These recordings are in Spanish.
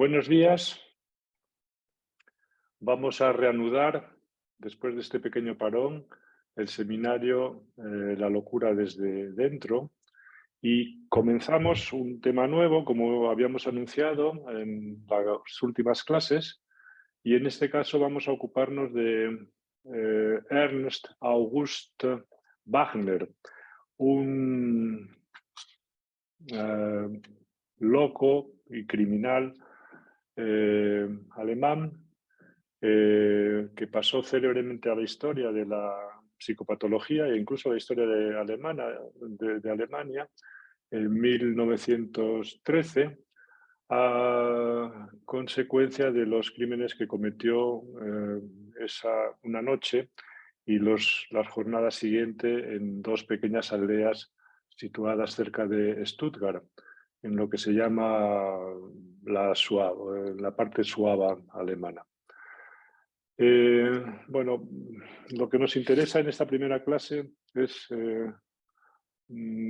Buenos días. Vamos a reanudar, después de este pequeño parón, el seminario La locura desde dentro y comenzamos un tema nuevo, como habíamos anunciado en las últimas clases, y en este caso vamos a ocuparnos de Ernst August Wagner, un eh, loco y criminal alemán que pasó célebremente a la historia de la psicopatología e incluso a la historia de Alemania en 1913 a consecuencia de los crímenes que cometió una noche y las jornadas siguientes en dos pequeñas aldeas situadas cerca de Stuttgart, en lo que se llama la parte suava alemana. Bueno, lo que nos interesa en esta primera clase es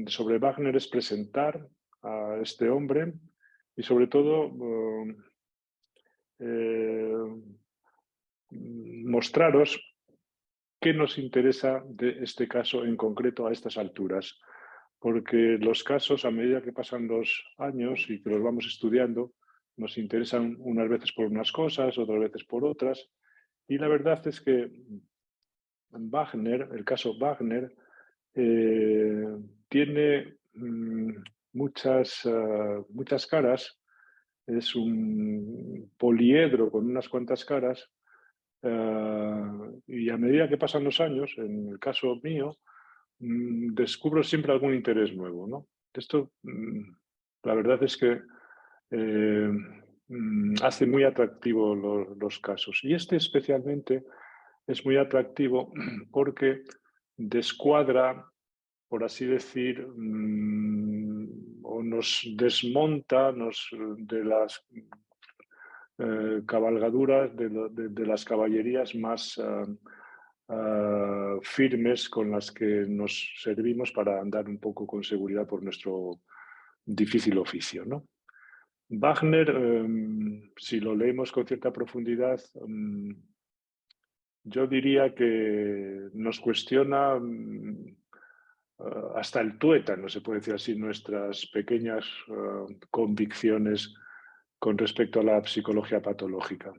sobre Wagner es presentar a este hombre y sobre todo eh, mostraros qué nos interesa de este caso en concreto a estas alturas, porque los casos, a medida que pasan los años y que los vamos estudiando, nos interesan unas veces por unas cosas, otras veces por otras, y la verdad es que Wagner, el caso Wagner, tiene muchas caras, es un poliedro con unas cuantas caras, y a medida que pasan los años, en el caso mío, descubro siempre algún interés nuevo, ¿no? Esto, la verdad es que eh, hace muy atractivo los casos. Y este especialmente es muy atractivo porque descuadra, por así decir, o nos desmonta de las cabalgaduras, de las caballerías más firmes con las que nos servimos para andar un poco con seguridad por nuestro difícil oficio, ¿no? Wagner, si lo leemos con cierta profundidad, yo diría que nos cuestiona hasta el tuétano, se puede decir así, nuestras pequeñas convicciones con respecto a la psicología patológica.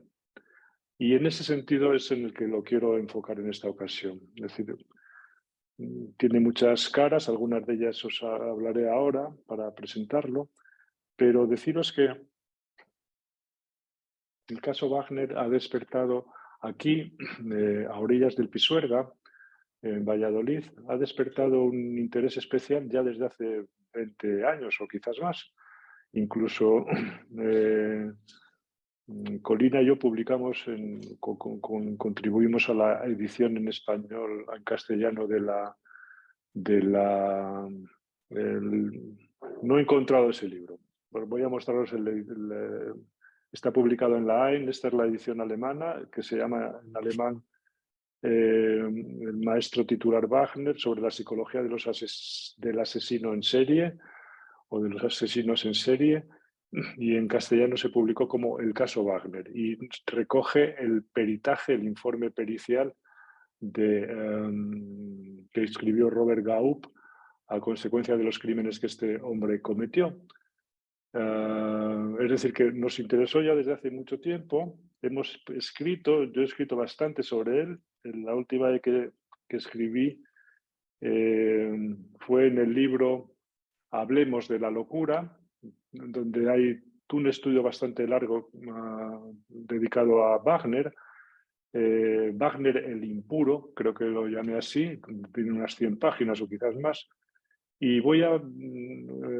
Y en ese sentido es en el que lo quiero enfocar en esta ocasión. Es decir, tiene muchas caras, algunas de ellas os hablaré ahora para presentarlo, pero deciros que el caso Wagner ha despertado aquí, a orillas del Pisuerga, en Valladolid, ha despertado un interés especial ya desde hace 20 años o quizás más. Incluso Colina y yo publicamos, contribuimos a la edición en español, en castellano de la. No he encontrado ese libro. Bueno, voy a mostraros está publicado en la AIN, esta es la edición alemana, que se llama en alemán el maestro titular Wagner sobre la psicología del asesino en serie o de los asesinos en serie, y en castellano se publicó como El caso Wagner y recoge el peritaje, el informe pericial que escribió Robert Gaup a consecuencia de los crímenes que este hombre cometió. Es decir, que nos interesó ya desde hace mucho tiempo. Yo he escrito bastante sobre él. La última vez que escribí fue en el libro Hablemos de la locura, donde hay un estudio bastante largo dedicado a Wagner. Wagner el impuro, creo que lo llamé así, tiene unas 100 páginas o quizás más, y voy a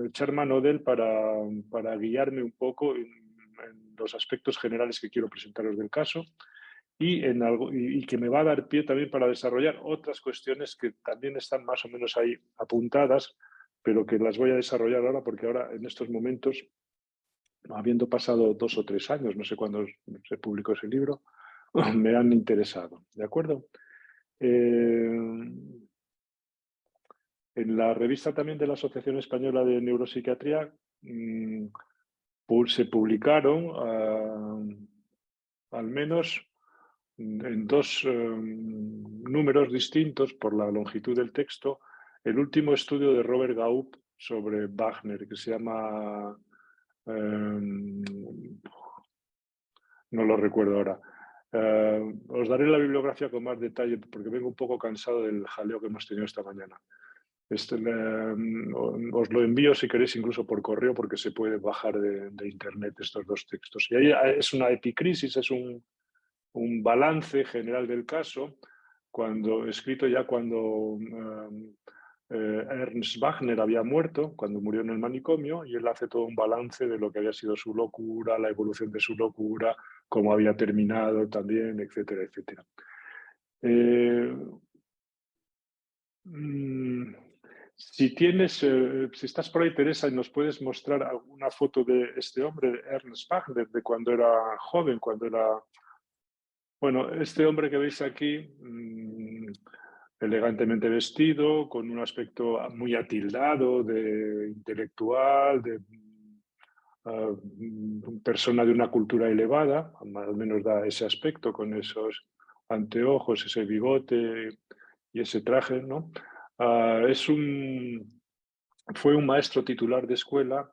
echar mano de él para guiarme un poco en los aspectos generales que quiero presentaros del caso y que me va a dar pie también para desarrollar otras cuestiones que también están más o menos ahí apuntadas, pero que las voy a desarrollar ahora porque ahora en estos momentos, habiendo pasado 2 o 3 años, no sé cuándo se publicó ese libro, me han interesado, ¿de acuerdo? En la revista también de la Asociación Española de Neuropsiquiatría se publicaron al menos en dos números distintos por la longitud del texto, el último estudio de Robert Gaup sobre Wagner, que se llama, no lo recuerdo ahora. Os daré la bibliografía con más detalle porque vengo un poco cansado del jaleo que hemos tenido esta mañana. Os lo envío si queréis incluso por correo porque se puede bajar de internet estos dos textos. Y ahí es una epicrisis, es un balance general del caso, escrito ya cuando Ernst Wagner había muerto, cuando murió en el manicomio, y él hace todo un balance de lo que había sido su locura, la evolución de su locura, cómo había terminado también, etcétera, etcétera. Si estás por ahí, Teresa, y nos puedes mostrar alguna foto de este hombre, de Ernst Wagner, de cuando era joven, cuando era... Bueno, este hombre que veis aquí, elegantemente vestido, con un aspecto muy atildado, de intelectual, de persona de una cultura elevada, al menos da ese aspecto, con esos anteojos, ese bigote y ese traje, ¿no? Fue un maestro titular de escuela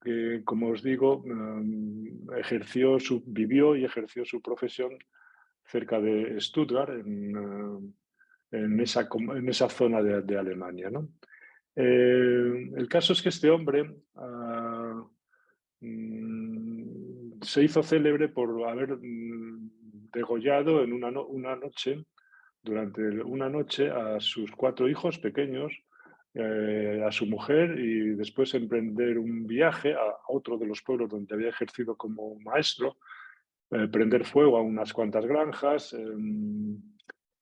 que, como os digo, vivió y ejerció su profesión cerca de Stuttgart, en esa zona de Alemania, ¿no? El caso es que este hombre se hizo célebre por haber degollado en una noche, durante una noche, a sus 4 hijos pequeños, a su mujer, y después emprender un viaje a otro de los pueblos donde había ejercido como maestro, prender fuego a unas cuantas granjas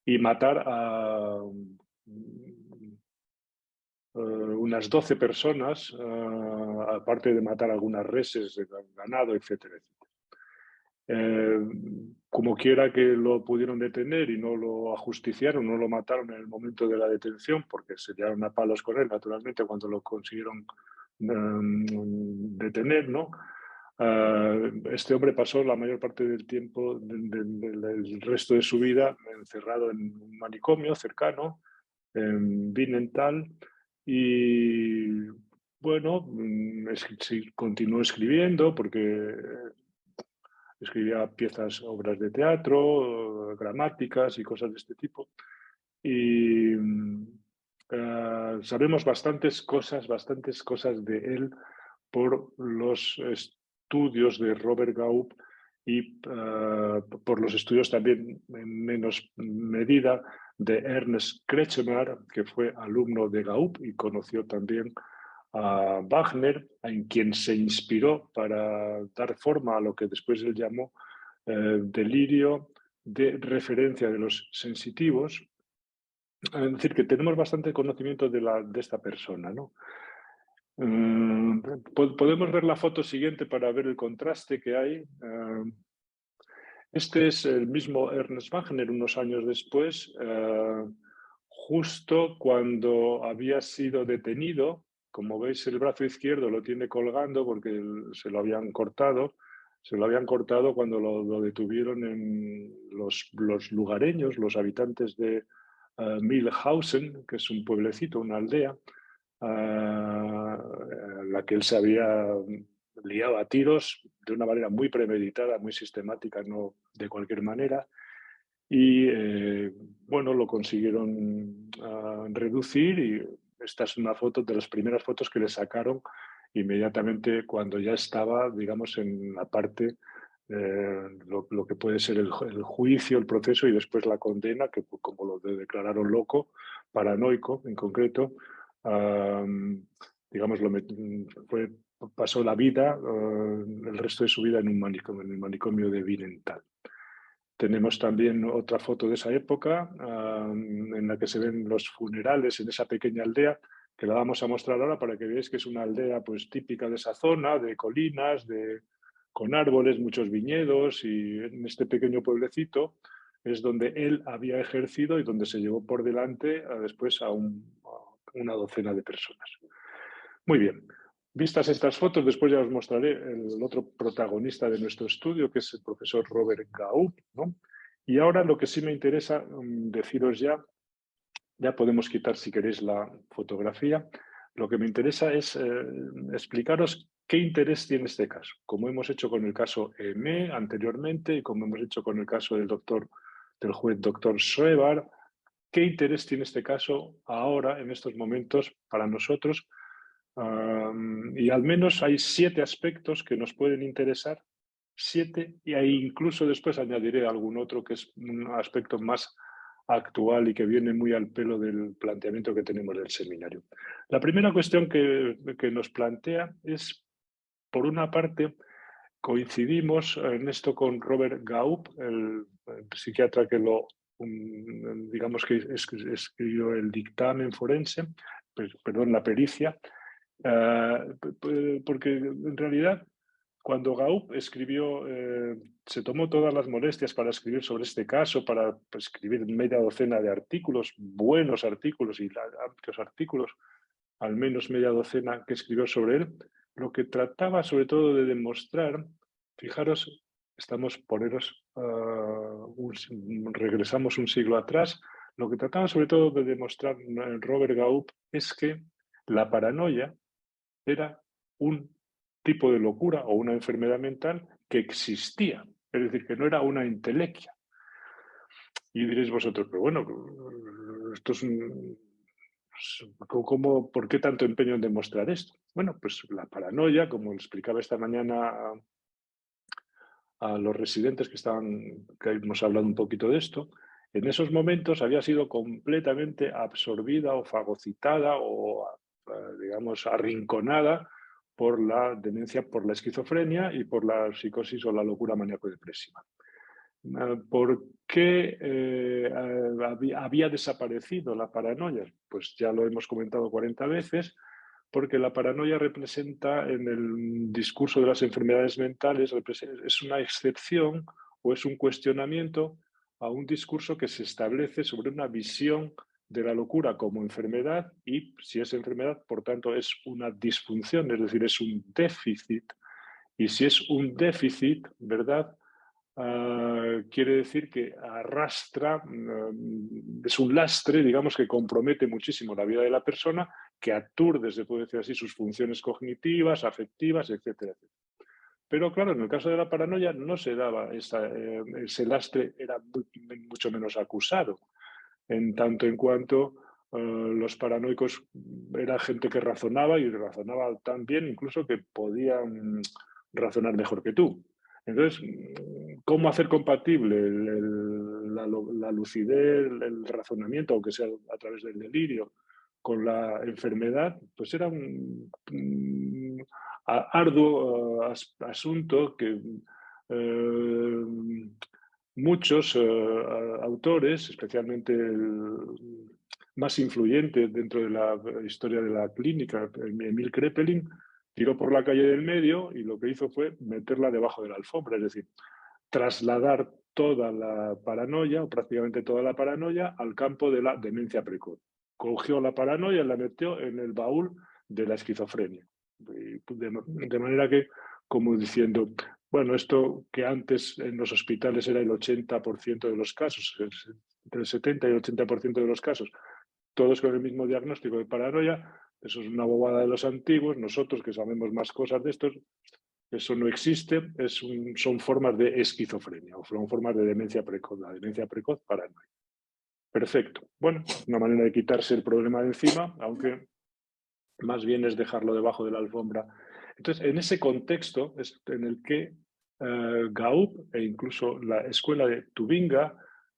y matar a unas 12 personas, aparte de matar algunas reses, ganado, etcétera, etcétera. Como quiera que lo pudieron detener y no lo ajusticiaron, no lo mataron en el momento de la detención, porque se dieron a palos con él, naturalmente, cuando lo consiguieron detener, ¿no? Este hombre pasó la mayor parte del tiempo, del resto de su vida, encerrado en un manicomio cercano, en Wienerthal, y bueno, sí, continuó escribiendo porque escribía piezas, obras de teatro, gramáticas y cosas de este tipo. Y sabemos bastantes cosas de él por los estudios de Robert Gaup y por los estudios también en menos medida de Ernst Kretschmer, que fue alumno de Gaup y conoció también a Wagner, en quien se inspiró para dar forma a lo que después él llamó delirio de referencia de los sensitivos. Es decir, que tenemos bastante conocimiento de esta persona, ¿no? Podemos ver la foto siguiente para ver el contraste que hay. Este es el mismo Ernst Wagner unos años después, justo cuando había sido detenido. Como veis, el brazo izquierdo lo tiene colgando porque se lo habían cortado. Se lo habían cortado cuando lo detuvieron en los lugareños, los habitantes de Milhausen, que es un pueblecito, una aldea, en la que él se había liado a tiros de una manera muy premeditada, muy sistemática, no de cualquier manera. Y bueno, lo consiguieron reducir, y esta es una foto de las primeras fotos que le sacaron inmediatamente cuando ya estaba, digamos, en la parte, lo que puede ser el juicio, el proceso y después la condena, que como lo declararon loco, paranoico en concreto, digamos, pasó la vida, el resto de su vida en el manicomio de Wienerthal. Tenemos también otra foto de esa época, en la que se ven los funerales en esa pequeña aldea, que la vamos a mostrar ahora para que veáis que es una aldea pues típica de esa zona, de colinas, con árboles, muchos viñedos, y en este pequeño pueblecito es donde él había ejercido y donde se llevó por delante después a una docena de personas. Muy bien. Vistas estas fotos, después ya os mostraré el otro protagonista de nuestro estudio, que es el profesor Robert Gaup, ¿no? Y ahora lo que sí me interesa deciros ya podemos quitar si queréis la fotografía. Lo que me interesa es explicaros qué interés tiene este caso, como hemos hecho con el caso EME anteriormente y como hemos hecho con el caso del juez doctor Schreber. ¿Qué interés tiene este caso ahora, en estos momentos, para nosotros? Y al menos hay 7 aspectos que nos pueden interesar, 7, y ahí incluso después añadiré algún otro que es un aspecto más actual y que viene muy al pelo del planteamiento que tenemos del seminario. La primera cuestión que nos plantea es, por una parte, coincidimos en esto con Robert Gaup, el psiquiatra que digamos que escribió el dictamen forense, perdón, la pericia, porque en realidad cuando Gaup escribió, se tomó todas las molestias para escribir sobre este caso, para escribir media docena de artículos, buenos artículos y amplios artículos, al menos media docena que escribió sobre él, lo que trataba sobre todo de demostrar, fijaros, regresamos un siglo atrás, lo que trataba sobre todo de demostrar Robert Gaup es que la paranoia era un tipo de locura o una enfermedad mental que existía, es decir, que no era una entelequia. Y diréis vosotros, pero bueno, esto es ¿por qué tanto empeño en demostrar esto? Bueno, pues la paranoia, como explicaba esta mañana a los residentes que hemos hablado un poquito de esto, en esos momentos había sido completamente absorbida o fagocitada o, digamos, arrinconada por la demencia, por la esquizofrenia y por la psicosis o la locura maníaco-depresiva. ¿Por qué había desaparecido la paranoia? Pues ya lo hemos comentado 40 veces, porque la paranoia representa en el discurso de las enfermedades mentales, es una excepción o es un cuestionamiento a un discurso que se establece sobre una visión de la locura como enfermedad y, si es enfermedad, por tanto, es una disfunción, es decir, es un déficit. Y si es un déficit, ¿verdad? Quiere decir que arrastra, es un lastre, digamos, que compromete muchísimo la vida de la persona, que aturde, se puede decir así, sus funciones cognitivas, afectivas, etcétera, etcétera. Pero claro, en el caso de la paranoia no se daba, ese lastre era mucho menos acusado, en tanto en cuanto los paranoicos era gente que razonaba y razonaba tan bien incluso que podían razonar mejor que tú. Entonces, ¿cómo hacer compatible la lucidez, el razonamiento, aunque sea a través del delirio, con la enfermedad? Pues era un arduo asunto que muchos autores, especialmente el más influyente dentro de la historia de la clínica, Emil Kraepelin, tiró por la calle del medio y lo que hizo fue meterla debajo de la alfombra, es decir, trasladar toda la paranoia, o prácticamente toda la paranoia, al campo de la demencia precoz. Cogió la paranoia y la metió en el baúl de la esquizofrenia. De manera que, como diciendo, bueno, esto que antes en los hospitales era el 80% de los casos, entre el 70 y el 80% de los casos, todos con el mismo diagnóstico de paranoia, eso es una bobada de los antiguos, nosotros que sabemos más cosas de estos, eso no existe, son formas de esquizofrenia o son formas de demencia precoz, la demencia precoz paranoia. Perfecto. Bueno, una manera de quitarse el problema de encima, aunque más bien es dejarlo debajo de la alfombra. Entonces, en ese contexto es en el que Gaup e incluso la escuela de Tubinga,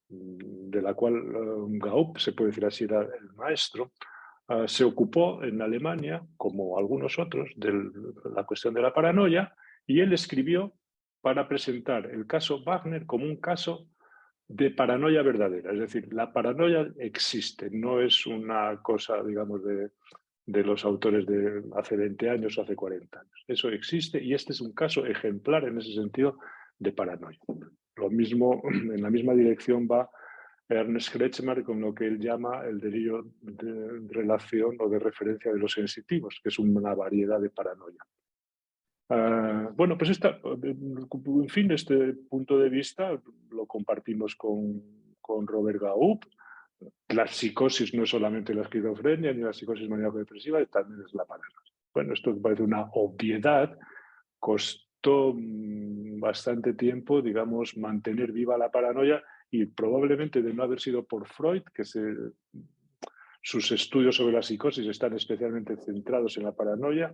de la cual Gaup, se puede decir así, era el maestro, se ocupó en Alemania, como algunos otros, de la cuestión de la paranoia, y él escribió para presentar el caso Wagner como un caso de paranoia verdadera. Es decir, la paranoia existe, no es una cosa, digamos, de los autores de hace 20 años o hace 40 años. Eso existe y este es un caso ejemplar en ese sentido de paranoia. Lo mismo, en la misma dirección va Ernest Kretschmer con lo que él llama el delirio de relación o de referencia de los sensitivos, que es una variedad de paranoia. Bueno, pues en fin, este punto de vista lo compartimos con Robert Gaup. La psicosis no es solamente la esquizofrenia ni la psicosis maníaco-depresiva, también es la paranoia. Bueno, esto parece una obviedad. Costó bastante tiempo, digamos, mantener viva la paranoia y probablemente de no haber sido por Freud, sus estudios sobre la psicosis están especialmente centrados en la paranoia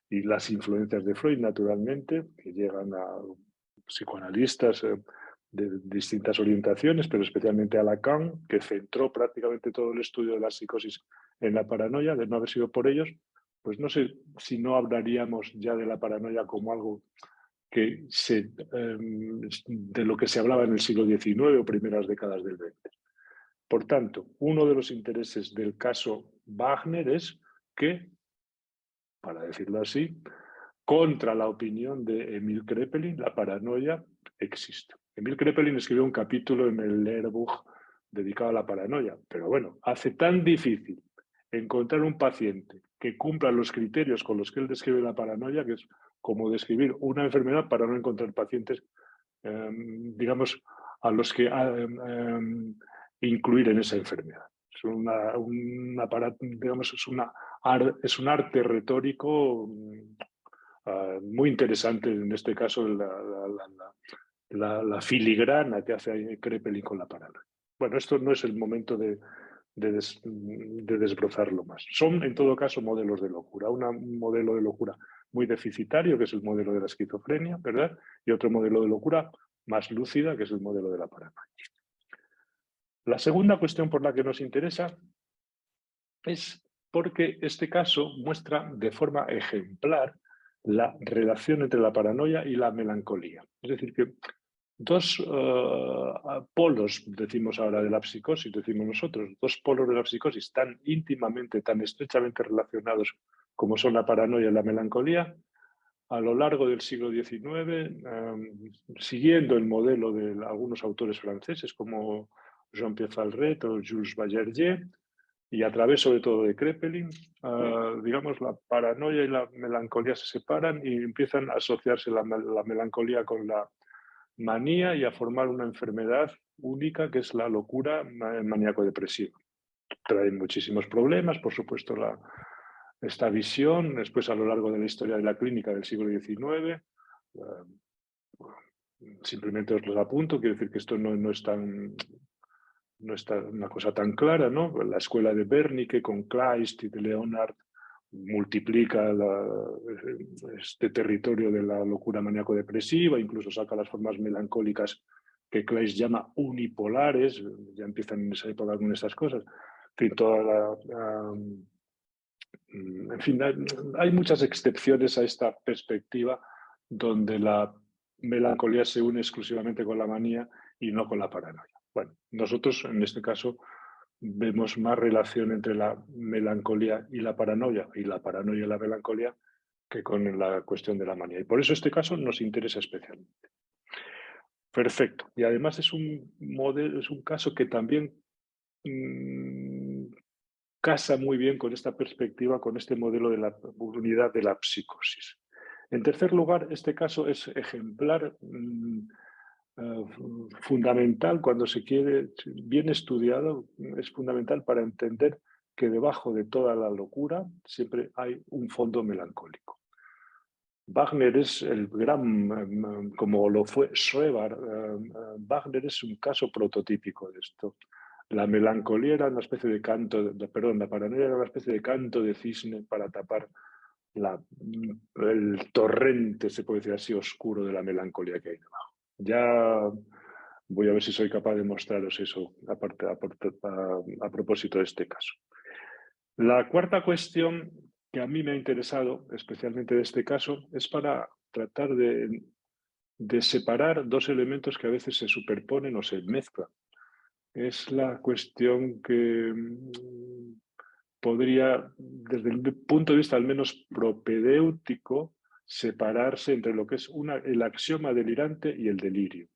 y las influencias de Freud, naturalmente, que llegan a psicoanalistas de distintas orientaciones, pero especialmente a Lacan, que centró prácticamente todo el estudio de la psicosis en la paranoia. De no haber sido por ellos, pues no sé si no hablaríamos ya de la paranoia como algo de lo que se hablaba en el siglo XIX o primeras décadas del XX. Por tanto, uno de los intereses del caso Wagner es que, para decirlo así, contra la opinión de Emil Kraepelin, la paranoia existe. Emil Kraepelin escribió un capítulo en el Lehrbuch dedicado a la paranoia, pero bueno, hace tan difícil encontrar un paciente que cumpla los criterios con los que él describe la paranoia, que es como describir una enfermedad para no encontrar pacientes, digamos, a los que incluir en esa enfermedad. Es digamos, es un arte retórico muy interesante, en este caso, la filigrana que hace Kraepelin con la paranoia. Bueno, esto no es el momento de desbrozarlo más. Son, en todo caso, modelos de locura. Un modelo de locura muy deficitario, que es el modelo de la esquizofrenia, ¿verdad? Y otro modelo de locura más lúcida, que es el modelo de la paranoia. La segunda cuestión por la que nos interesa es porque este caso muestra de forma ejemplar la relación entre la paranoia y la melancolía. Es decir, que dos polos, decimos ahora de la psicosis, decimos nosotros, dos polos de la psicosis tan íntimamente, tan estrechamente relacionados como son la paranoia y la melancolía, a lo largo del siglo XIX, siguiendo el modelo de algunos autores franceses como Jean-Pierre Falret o Jules Baillardier, y a través sobre todo de Kraepelin, digamos, la paranoia y la melancolía se separan y empiezan a asociarse la melancolía con la manía y a formar una enfermedad única que es la locura maníaco-depresiva. Trae muchísimos problemas, por supuesto, esta visión, después a lo largo de la historia de la clínica del siglo XIX, simplemente os los apunto, quiero decir que esto no es una cosa tan clara, ¿no? La escuela de Wernicke con Kleist y de Leonard multiplica este territorio de la locura maníaco-depresiva, incluso saca las formas melancólicas que Kleist llama unipolares, ya empiezan en esa época con estas cosas. En fin, en fin, hay muchas excepciones a esta perspectiva donde la melancolía se une exclusivamente con la manía y no con la paranoia. Bueno, nosotros en este caso vemos más relación entre la melancolía y la paranoia y la melancolía que con la cuestión de la manía. Y por eso este caso nos interesa especialmente. Perfecto. Y además es un caso que también casa muy bien con esta perspectiva, con este modelo de la unidad de la psicosis. En tercer lugar, este caso es ejemplar, fundamental cuando se quiere, bien estudiado, es fundamental para entender que debajo de toda la locura siempre hay un fondo melancólico. Wagner es el gran, como lo fue Schreber, Wagner es un caso prototípico de esto. La melancolía era una especie de la paranoia era una especie de canto de cisne para tapar el torrente, se puede decir así, oscuro de la melancolía que hay debajo. Ya voy a ver si soy capaz de mostraros eso a propósito de este caso. La cuarta cuestión que a mí me ha interesado, especialmente de este caso, es para tratar de separar dos elementos que a veces se superponen o se mezclan. Es la cuestión que podría, desde el punto de vista al menos propedéutico, separarse entre lo que es el axioma delirante y el delirio,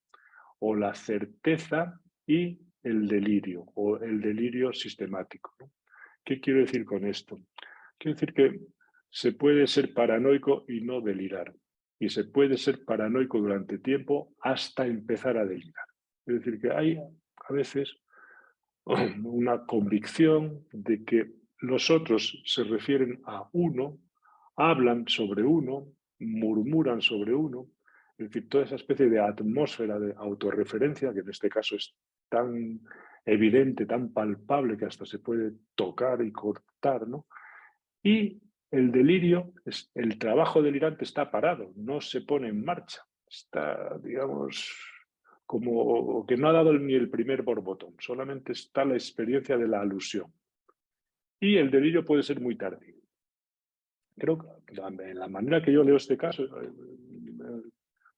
o la certeza y el delirio o el delirio sistemático, ¿no? ¿Qué quiero decir con esto? Quiero decir que se puede ser paranoico y no delirar. Y se puede ser paranoico durante tiempo hasta empezar a delirar. Es decir, que hay a veces una convicción de que los otros se refieren a uno, hablan sobre uno, murmuran sobre uno, es decir, toda esa especie de atmósfera de autorreferencia, que en este caso es tan evidente, tan palpable, que hasta se puede tocar y cortar, ¿no? Y el delirio, el trabajo delirante está parado, no se pone en marcha, está, digamos, como que no ha dado ni el primer borbotón, solamente está la experiencia de la alusión. Y el delirio puede ser muy tardío. Creo que en la manera que yo leo este caso,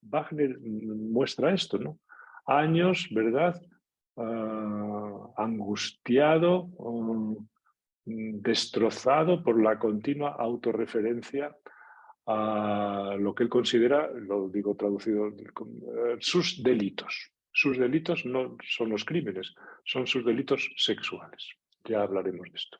Wagner muestra esto, ¿no? Años, ¿verdad? Angustiado, destrozado por la continua autorreferencia a lo que él considera, lo digo traducido, sus delitos. Sus delitos no son los crímenes, son sus delitos sexuales. Ya hablaremos de esto.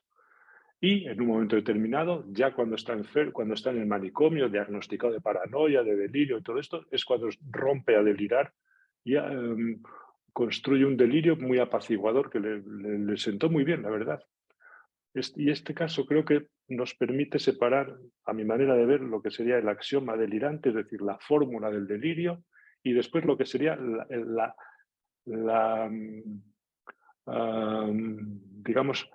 Y en un momento determinado, ya cuando está enfermo, cuando está en el manicomio, diagnosticado de paranoia, de delirio y todo esto, es cuando rompe a delirar y construye un delirio muy apaciguador que le sentó muy bien, la verdad. Y este caso creo que nos permite separar, a mi manera de ver, lo que sería el axioma delirante, es decir, la fórmula del delirio, y después lo que sería digamos,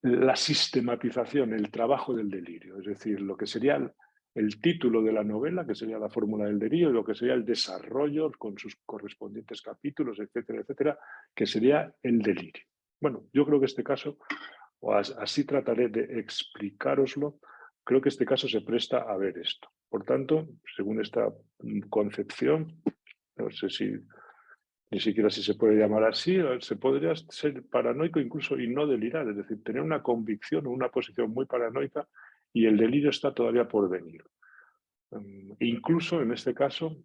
la sistematización, el trabajo del delirio, es decir, lo que sería el título de la novela, que sería la fórmula del delirio, y lo que sería el desarrollo con sus correspondientes capítulos, etcétera, etcétera, que sería el delirio. Bueno, yo creo que este caso, o así trataré de explicároslo, creo que este caso se presta a ver esto. Por tanto, según esta concepción, no sé si ni siquiera si se puede llamar así, se podría ser paranoico incluso y no delirar, es decir, tener una convicción o una posición muy paranoica y el delirio está todavía por venir. Incluso en este caso,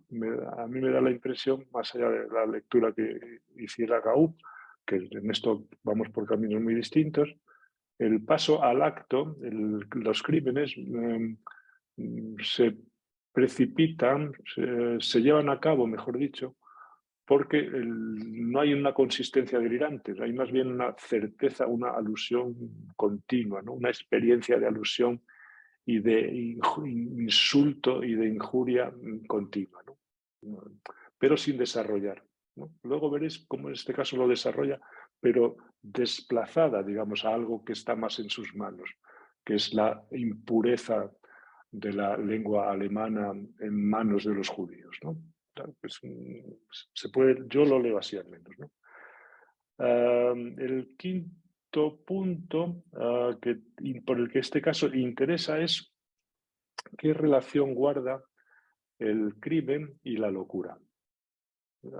a mí me da la impresión, más allá de la lectura que hiciera Gaúp, que en esto vamos por caminos muy distintos, el paso al acto, los crímenes se precipitan, se llevan a cabo, mejor dicho, porque no hay una consistencia delirante, hay más bien una certeza, una alusión continua, ¿no? Una experiencia de alusión y de insulto y de injuria continua, ¿no? Pero sin desarrollar, ¿no? Luego veréis cómo en este caso lo desarrolla, pero desplazada, digamos, a algo que está más en sus manos, que es la impureza de la lengua alemana en manos de los judíos, ¿no? Pues, se puede, yo lo leo así al menos, ¿no? El quinto punto por el que este caso interesa es qué relación guarda el crimen y la locura.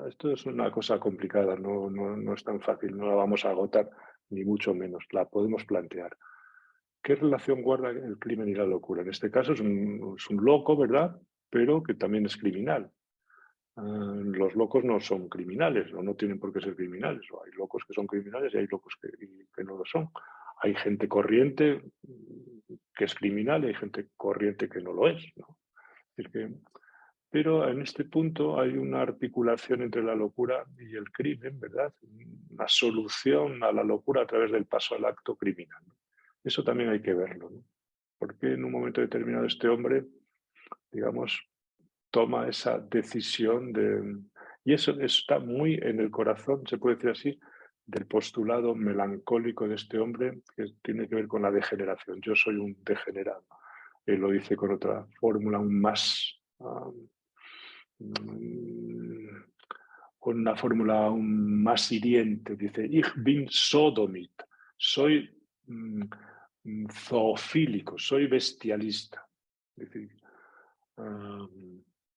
Esto es una cosa complicada, no es tan fácil, no la vamos a agotar, ni mucho menos, la podemos plantear. ¿Qué relación guarda el crimen y la locura? En este caso es un loco, ¿verdad? Pero que también es criminal. Los locos no son criminales, o no tienen por qué ser criminales. O hay locos que son criminales y hay locos que no lo son. Hay gente corriente que es criminal y hay gente corriente que no lo es, ¿no? Es decir, pero en este punto hay una articulación entre la locura y el crimen, ¿verdad? Una solución a la locura a través del paso al acto criminal, ¿no? Eso también hay que verlo, ¿no? Porque en un momento determinado este hombre, digamos, toma esa decisión de... Y eso está muy en el corazón, se puede decir así, del postulado melancólico de este hombre, que tiene que ver con la degeneración. Yo soy un degenerado. Él lo dice con otra fórmula aún más... con una fórmula aún más hiriente. Dice, Ich bin Sodomit. Soy zoofílico, soy bestialista. Es decir,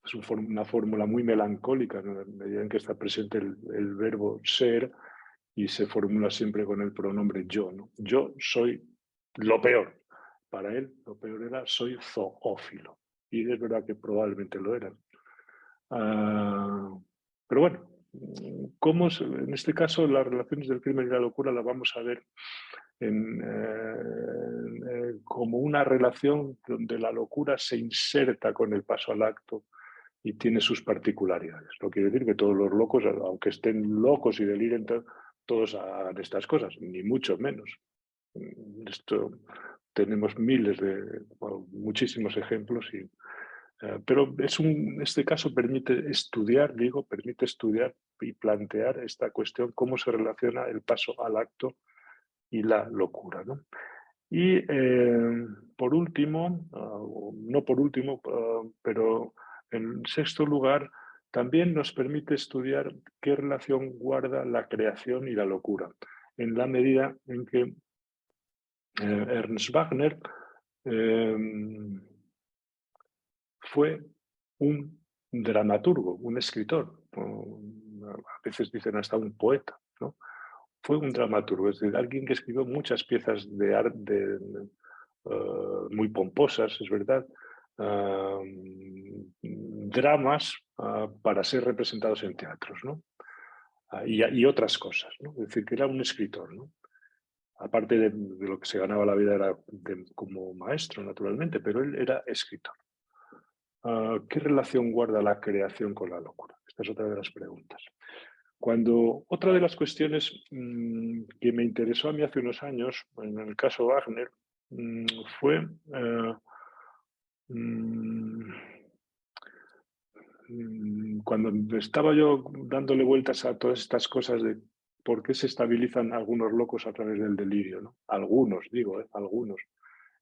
es una fórmula muy melancólica, ¿no? En la medida en que está presente el verbo ser y se formula siempre con el pronombre yo, ¿no? Yo soy lo peor. Para él, lo peor era soy zoófilo. Y es verdad que probablemente lo era. Pero bueno, en este caso, las relaciones del crimen y la locura las vamos a ver como una relación donde la locura se inserta con el paso al acto y tiene sus particularidades. No quiere decir que todos los locos, aunque estén locos y deliren, todos hagan estas cosas, ni mucho menos. Esto tenemos muchísimos ejemplos, pero este caso permite estudiar y plantear esta cuestión, cómo se relaciona el paso al acto y la locura, ¿no? Y por último, no por último, pero en sexto lugar, también nos permite estudiar qué relación guarda la creación y la locura, en la medida en que Ernst Wagner fue un dramaturgo, un escritor, a veces dicen hasta un poeta, ¿no? Fue un dramaturgo, es decir, alguien que escribió muchas piezas de arte muy pomposas, es verdad, dramas para ser representados en teatros, ¿no? Y otras cosas, ¿no? Es decir, que era un escritor, ¿no? Aparte de lo que se ganaba la vida era como maestro, naturalmente, pero él era escritor. ¿Qué relación guarda la creación con la locura? Esta es otra de las preguntas. Otra de las cuestiones que me interesó a mí hace unos años, en el caso Wagner, fue cuando estaba yo dándole vueltas a todas estas cosas de por qué se estabilizan algunos locos a través del delirio, ¿no? Algunos, digo, algunos.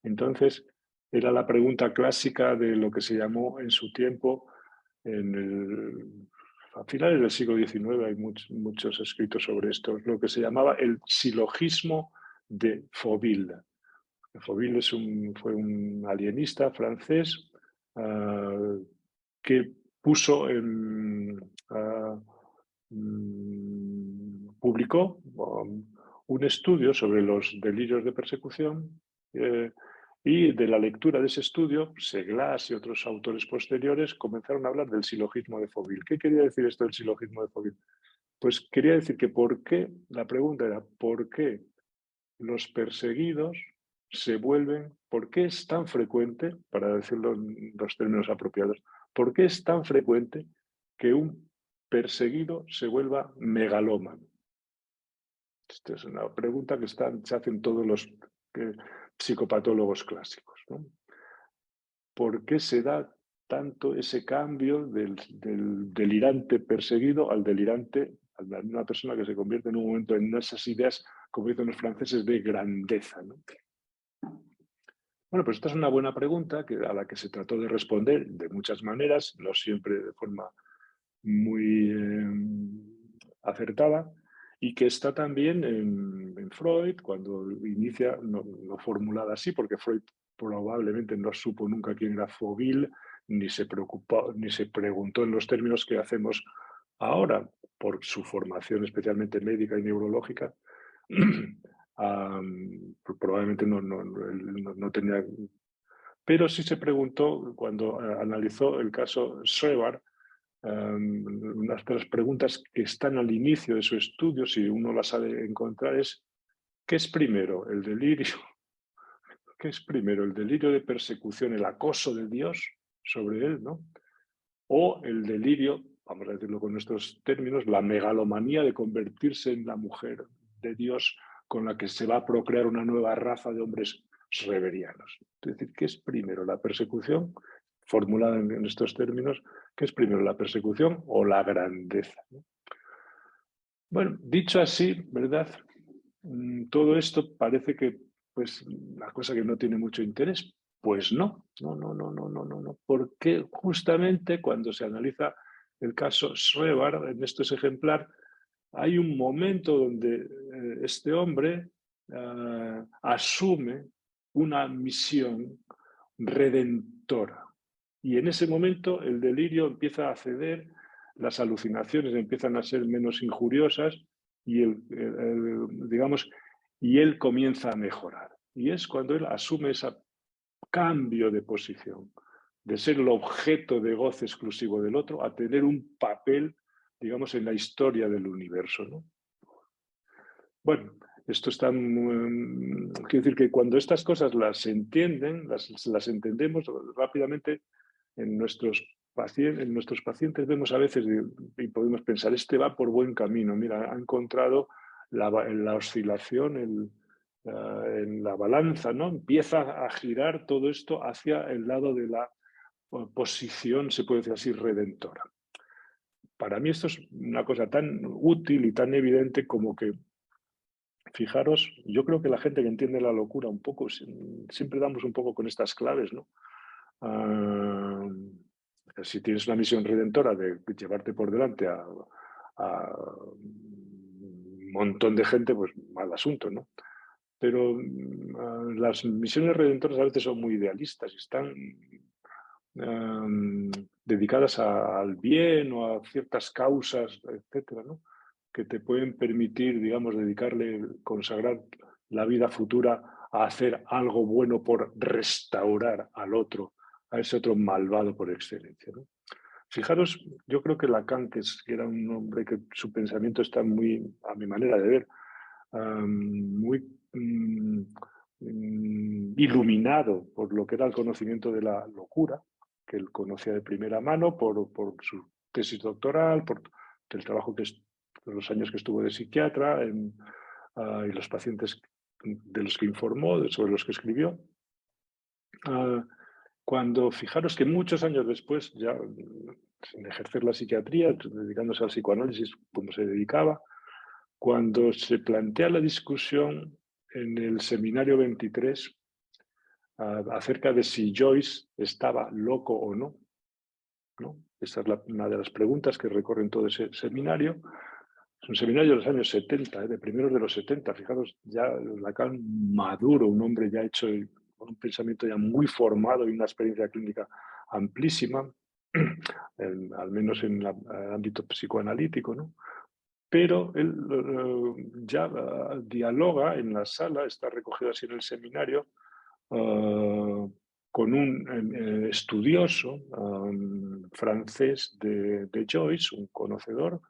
Entonces, era la pregunta clásica de lo que se llamó en su tiempo, a finales del siglo XIX hay muchos escritos sobre esto, lo que se llamaba el silogismo de Fauville. Fauville fue un alienista francés que publicó un estudio sobre los delirios de persecución y de la lectura de ese estudio, Seglas y otros autores posteriores comenzaron a hablar del silogismo de Fauville. ¿Qué quería decir esto del silogismo de Fauville? Pues quería decir que la pregunta era, ¿por qué los perseguidos por qué es tan frecuente, para decirlo en los términos apropiados, por qué es tan frecuente que un perseguido se vuelva megalómano? Esta es una pregunta que se hacen todos los psicopatólogos clásicos, ¿no? ¿Por qué se da tanto ese cambio del delirante perseguido al delirante, a la misma persona que se convierte en un momento en esas ideas, como dicen los franceses, de grandeza, ¿no? Bueno, pues esta es una buena pregunta a la que se trató de responder de muchas maneras, no siempre de forma muy acertada, y que está también en Freud, cuando inicia, no formulada así, porque Freud probablemente no supo nunca quién era Fauville, ni se preocupó, ni se preguntó en los términos que hacemos ahora, por su formación especialmente médica y neurológica. Probablemente no tenía, pero sí se preguntó cuando analizó el caso Schreber. Unas de las preguntas que están al inicio de su estudio, si uno las sabe encontrar, es ¿qué es primero el delirio? ¿Qué es primero el delirio de persecución, el acoso de Dios sobre él, ¿no? O el delirio, vamos a decirlo con nuestros términos, la megalomanía de convertirse en la mujer de Dios con la que se va a procrear una nueva raza de hombres schreberianos. Es decir, ¿qué es primero la persecución? Formulada en estos términos, ¿qué es primero la persecución o la grandeza? Bueno, dicho así, ¿verdad? Todo esto parece que pues una cosa que no tiene mucho interés. Pues no, no, porque justamente cuando se analiza el caso Schreber en estos ejemplares, hay un momento donde este hombre asume una misión redentora. Y en ese momento el delirio empieza a ceder, las alucinaciones empiezan a ser menos injuriosas y digamos, y él comienza a mejorar. Y es cuando él asume ese cambio de posición, de ser el objeto de goce exclusivo del otro, a tener un papel, digamos, en la historia del universo, ¿no? Bueno, esto está quiero decir que cuando estas cosas las entienden, las entendemos rápidamente en nuestros pacientes vemos a veces y podemos pensar, este va por buen camino, mira, ha encontrado la oscilación, en la balanza, ¿no? Empieza a girar todo esto hacia el lado de la posición, se puede decir así, redentora. Para mí esto es una cosa tan útil y tan evidente como que, fijaros, yo creo que la gente que entiende la locura un poco, siempre damos un poco con estas claves, ¿no? Ah, si tienes una misión redentora de llevarte por delante a un montón de gente, pues mal asunto, ¿no? Pero las misiones redentoras a veces son muy idealistas y están dedicadas al bien o a ciertas causas, etcétera, ¿no? Que te pueden permitir, digamos, consagrar la vida futura a hacer algo bueno por restaurar al otro, a ese otro malvado por excelencia, ¿no? Fijaros, yo creo que Lacan, que era un hombre que su pensamiento está muy, a mi manera de ver, muy iluminado por lo que era el conocimiento de la locura, que él conocía de primera mano por su tesis doctoral, por el trabajo los años que estuvo de psiquiatra y los pacientes de los que informó, sobre los que escribió. Cuando fijaros que muchos años después, ya sin ejercer la psiquiatría, dedicándose al psicoanálisis como se dedicaba, cuando se plantea la discusión en el seminario 23 acerca de si Joyce estaba loco o no, ¿no? Esa es una de las preguntas que recorren todo ese seminario. Es un seminario de los años 70, de primeros de los 70. Fijaros, ya Lacan maduro, un hombre ya hecho con un pensamiento ya muy formado y una experiencia clínica amplísima, al menos en el ámbito psicoanalítico, ¿no? Pero él ya dialoga en la sala, está recogido así en el seminario, con un estudioso francés de Joyce, un conocedor,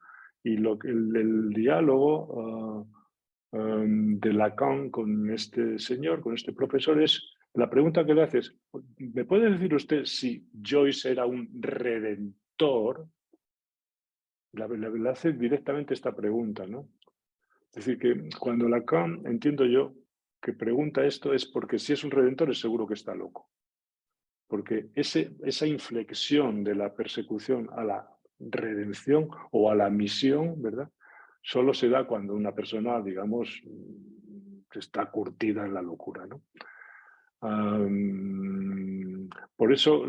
y el diálogo de Lacan con este señor, con este profesor, la pregunta que le hace es, ¿me puede decir usted si Joyce era un redentor? Le hace directamente esta pregunta, ¿no? Es decir, que cuando Lacan, entiendo yo, que pregunta esto es porque si es un redentor es seguro que está loco. Porque esa inflexión de la persecución a la redención o a la misión, ¿verdad? Solo se da cuando una persona, digamos, está curtida en la locura, ¿no? Por eso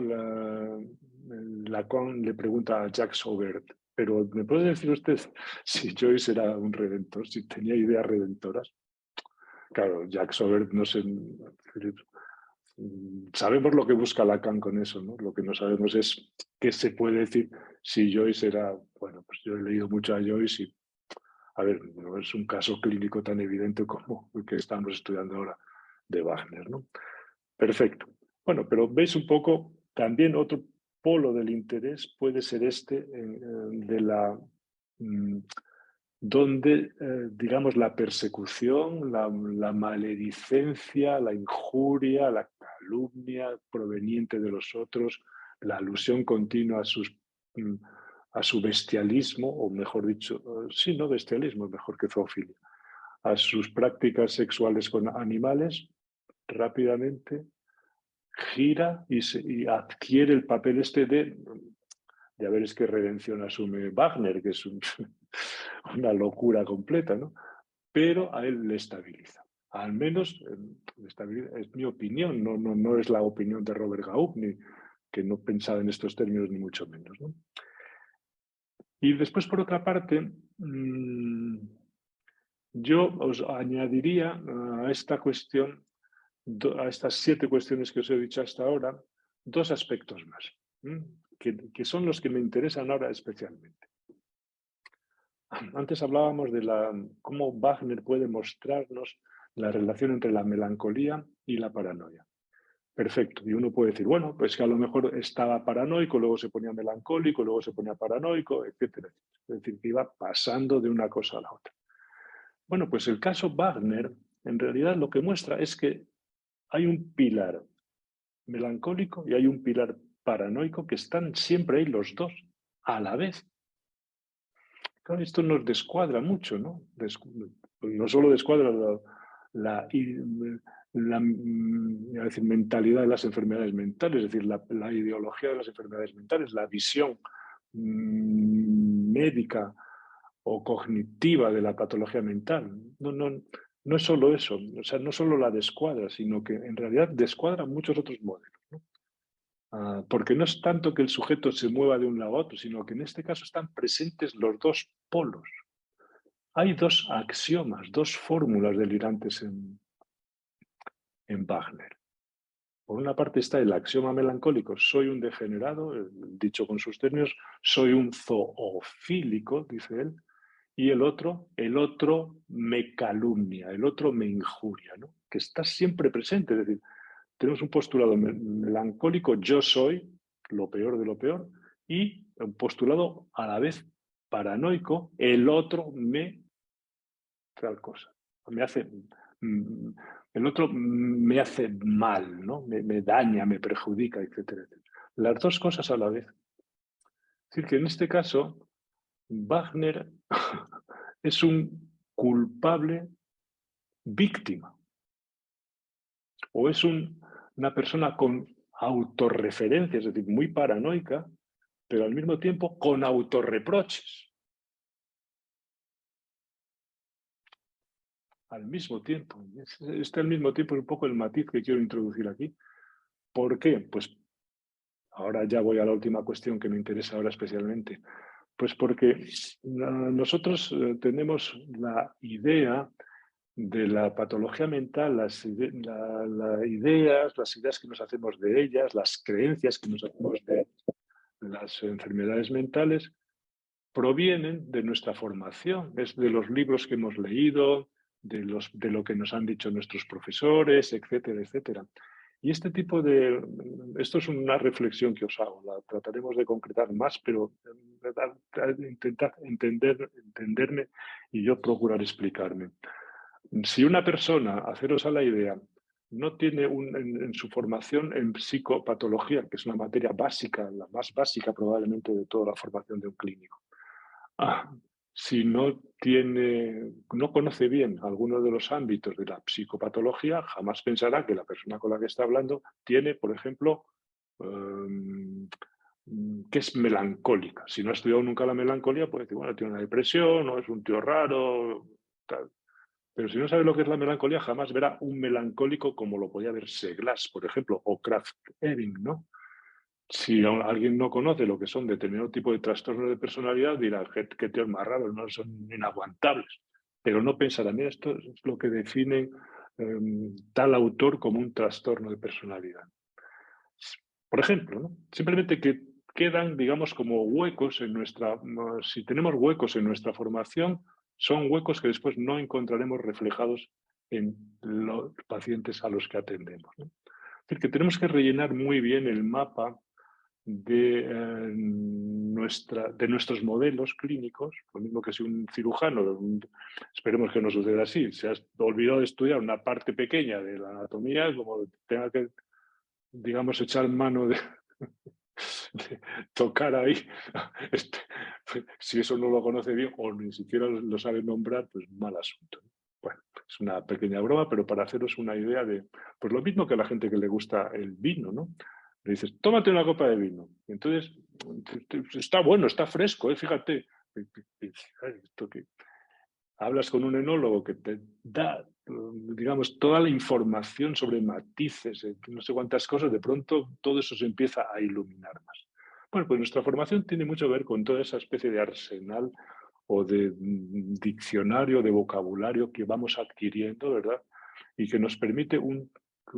Lacan le pregunta a Jacques Sauvert, pero ¿me puede decir usted si Joyce era un redentor, si tenía ideas redentoras? Claro, Jacques Sauvert no sé, sabemos lo que busca Lacan con eso, ¿no? Lo que no sabemos es qué se puede decir si Joyce era, bueno, pues yo he leído mucho a Joyce y, a ver, no es un caso clínico tan evidente como el que estamos estudiando ahora de Wagner, ¿no? Perfecto. Bueno, pero veis un poco, también otro polo del interés puede ser de donde, digamos, la persecución, la maledicencia, la injuria, la calumnia proveniente de los otros, la alusión continua a su bestialismo, o mejor dicho, sí, no bestialismo, mejor que zoofilia, a sus prácticas sexuales con animales, rápidamente gira y adquiere el papel ya veréis qué redención asume Wagner, que es una locura completa, ¿no? Pero a él le estabiliza. Al menos, es mi opinión, no es la opinión de Robert Gauck, que no pensaba en estos términos ni mucho menos, ¿no? Y después, por otra parte, yo os añadiría a esta cuestión, a estas 7 cuestiones que os he dicho hasta ahora, 2 aspectos más, que son los que me interesan ahora especialmente. Antes hablábamos de cómo Wagner puede mostrarnos la relación entre la melancolía y la paranoia. Perfecto. Y uno puede decir, bueno, pues que a lo mejor estaba paranoico, luego se ponía melancólico, luego se ponía paranoico, etcétera, etcétera. Es decir, que iba pasando de una cosa a la otra. Bueno, pues el caso Wagner, en realidad lo que muestra es que hay un pilar melancólico y hay un pilar paranoico que están siempre ahí los dos a la vez. Claro, esto nos descuadra mucho, ¿no? No solo descuadra iba a decir, mentalidad de las enfermedades mentales, es decir, la ideología de las enfermedades mentales, la visión médica o cognitiva de la patología mental. No es solo eso, o sea, no solo la descuadra, sino que en realidad descuadra muchos otros modelos, ¿no? Porque no es tanto que el sujeto se mueva de un lado a otro, sino que en este caso están presentes los dos polos. Hay dos axiomas, dos fórmulas delirantes en Wagner. Por una parte está el axioma melancólico, soy un degenerado, dicho con sus términos, soy un zoofílico, dice él, y el otro me calumnia, el otro me injuria, ¿no? Que está siempre presente, es decir, tenemos un postulado melancólico, yo soy lo peor de lo peor, y un postulado a la vez paranoico, el otro me tal cosa, me hace, el otro me hace mal, ¿no? Me daña, me perjudica, etcétera, etcétera. Las dos cosas a la vez. Es decir, que en este caso, Wagner es un culpable víctima o es una persona con autorreferencia, es decir, muy paranoica, pero al mismo tiempo con autorreproches. Al mismo tiempo. Al mismo tiempo es un poco el matiz que quiero introducir aquí. ¿Por qué? Pues ahora ya voy a la última cuestión que me interesa ahora especialmente. Pues porque nosotros tenemos la idea de la patología mental, las ideas que nos hacemos de ellas, las creencias que nos hacemos de las enfermedades mentales, provienen de nuestra formación, es de los libros que hemos leído, de lo que nos han dicho nuestros profesores, etcétera, etcétera. Y esto es una reflexión que os hago, la trataremos de concretar más, pero intentad entenderme y yo procurar explicarme. Si una persona, haceros a la idea, no tiene en su formación en psicopatología, que es una materia básica, la más básica probablemente de toda la formación de un clínico, si no conoce bien alguno de los ámbitos de la psicopatología, jamás pensará que la persona con la que está hablando tiene, por ejemplo, que es melancólica. Si no ha estudiado nunca la melancolía, puede decir, bueno, tiene una depresión, o es un tío raro, tal. Pero si no sabe lo que es la melancolía, jamás verá un melancólico como lo podía ver Seglas, por ejemplo, o Kraft-Ebing, ¿no? Si alguien no conoce lo que son determinado tipo de trastornos de personalidad, dirá, qué tíos más raros, no son inaguantables. Pero no pensará, mira, esto es lo que define tal autor como un trastorno de personalidad. Por ejemplo, ¿no? Simplemente que quedan, digamos, como huecos en si tenemos huecos en nuestra formación, son huecos que después no encontraremos reflejados en los pacientes a los que atendemos, ¿no? Es decir, que tenemos que rellenar muy bien el mapa de nuestros modelos clínicos, lo mismo que si un cirujano, esperemos que no suceda así, se ha olvidado de estudiar una parte pequeña de la anatomía, como tenga que, digamos, echar mano de tocar ahí, si eso no lo conoce bien o ni siquiera lo sabe nombrar, pues mal asunto. Bueno, es una pequeña broma, pero para haceros una idea de, pues lo mismo que a la gente que le gusta el vino, ¿no? Le dices, tómate una copa de vino. Y entonces, está bueno, está fresco, fíjate. Esto que hablas con un enólogo que te da, digamos, toda la información sobre matices, no sé cuántas cosas, de pronto todo eso se empieza a iluminar más. Bueno, pues nuestra formación tiene mucho que ver con toda esa especie de arsenal o de diccionario, de vocabulario que vamos adquiriendo, ¿verdad? Y que nos permite un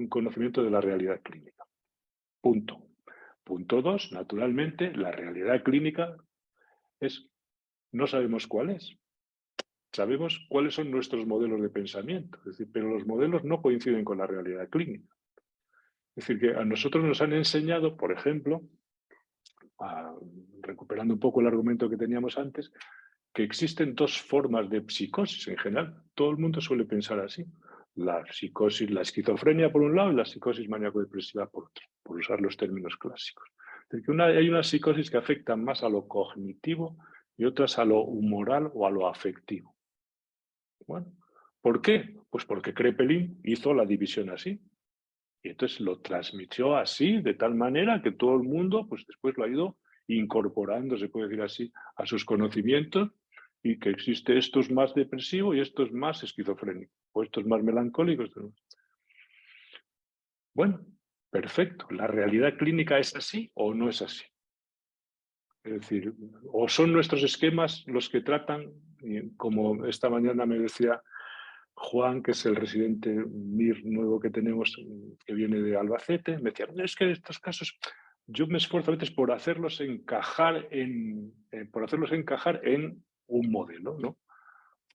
conocimiento de la realidad clínica. Punto. Punto 2, naturalmente, la realidad clínica no sabemos cuál es. Sabemos cuáles son nuestros modelos de pensamiento, es decir, pero los modelos no coinciden con la realidad clínica. Es decir, que a nosotros nos han enseñado, por ejemplo, recuperando un poco el argumento que teníamos antes, que existen dos formas de psicosis en general. Todo el mundo suele pensar así. La psicosis, la esquizofrenia por un lado y la psicosis maníaco-depresiva por otro, por usar los términos clásicos. Es decir, que hay una psicosis que afecta más a lo cognitivo y otras a lo humoral o a lo afectivo. Bueno, ¿por qué? Pues porque Kraepelin hizo la división así. Y entonces lo transmitió así, de tal manera que todo el mundo, pues después lo ha ido incorporando, se puede decir así, a sus conocimientos, y que existe esto es más depresivo y esto es más esquizofrénico, o esto es más melancólico. Bueno, perfecto. ¿La realidad clínica es así o no es así? Es decir, o son nuestros esquemas los que tratan, y como esta mañana me decía Juan, que es el residente MIR nuevo que tenemos, que viene de Albacete, me decía, es que en estos casos yo me esfuerzo a veces por hacerlos encajar en un modelo, ¿no?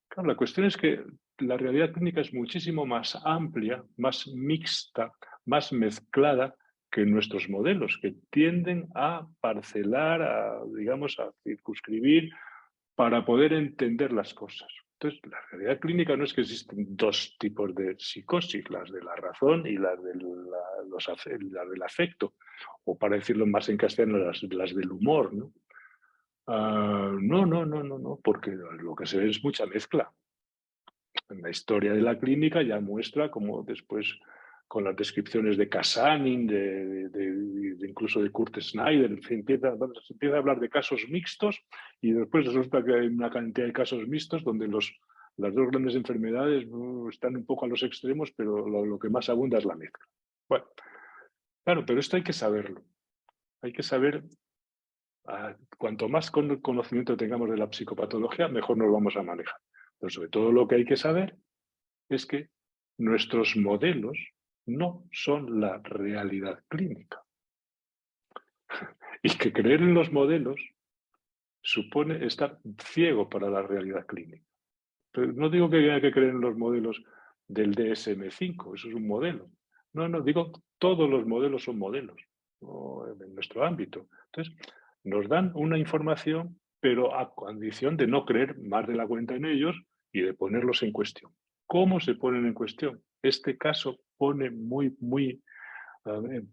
Claro, la cuestión es que la realidad clínica es muchísimo más amplia, más mixta, más mezclada que nuestros modelos, que tienden a parcelar, digamos, a circunscribir para poder entender las cosas. Entonces, la realidad clínica no es que existen dos tipos de psicosis, las de la razón y las del afecto, o para decirlo más en castellano, las del humor, ¿no? No, porque lo que se ve es mucha mezcla. En la historia de la clínica ya muestra como después, con las descripciones de Casanin, incluso de Kurt Snyder, se empieza a hablar de casos mixtos y después resulta que hay una cantidad de casos mixtos donde las dos grandes enfermedades están un poco a los extremos, pero lo que más abunda es la mezcla. Bueno, claro, pero esto hay que saberlo. Hay que saber, cuanto más conocimiento tengamos de la psicopatología, mejor nos vamos a manejar. Pero sobre todo lo que hay que saber es que nuestros modelos no son la realidad clínica. Y que creer en los modelos supone estar ciego para la realidad clínica. Pero no digo que haya que creer en los modelos del DSM-5, eso es un modelo. No, digo todos los modelos son modelos, ¿no? En nuestro ámbito. Entonces, nos dan una información, pero a condición de no creer más de la cuenta en ellos y de ponerlos en cuestión. ¿Cómo se ponen en cuestión? Este caso pone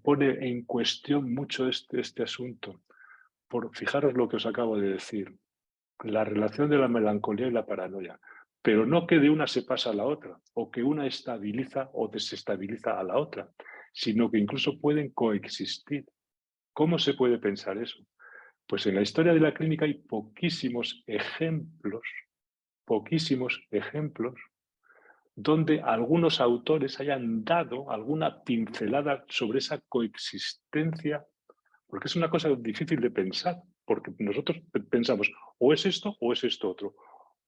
pone en cuestión mucho este asunto. Fijaros lo que os acabo de decir, la relación de la melancolía y la paranoia, pero no que de una se pasa a la otra, o que una estabiliza o desestabiliza a la otra, sino que incluso pueden coexistir. ¿Cómo se puede pensar eso? Pues en la historia de la clínica hay poquísimos ejemplos donde algunos autores hayan dado alguna pincelada sobre esa coexistencia, porque es una cosa difícil de pensar, porque nosotros pensamos o es esto otro,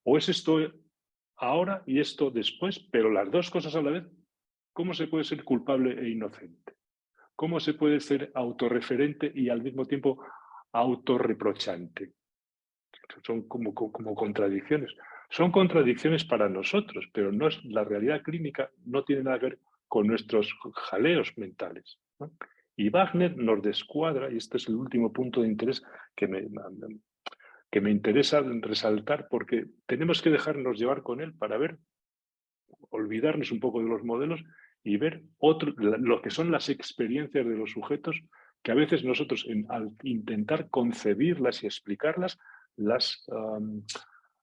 o es esto ahora y esto después, pero las dos cosas a la vez. ¿Cómo se puede ser culpable e inocente? ¿Cómo se puede ser autorreferente y al mismo tiempo autorreprochante? Son como contradicciones. Son contradicciones para nosotros, pero no es, la realidad clínica no tiene nada que ver con nuestros jaleos mentales, ¿no? Y Wagner nos descuadra, y este es el último punto de interés que me interesa resaltar, porque tenemos que dejarnos llevar con él para ver, olvidarnos un poco de los modelos y ver lo que son las experiencias de los sujetos, que a veces nosotros, al intentar concebirlas y explicarlas, las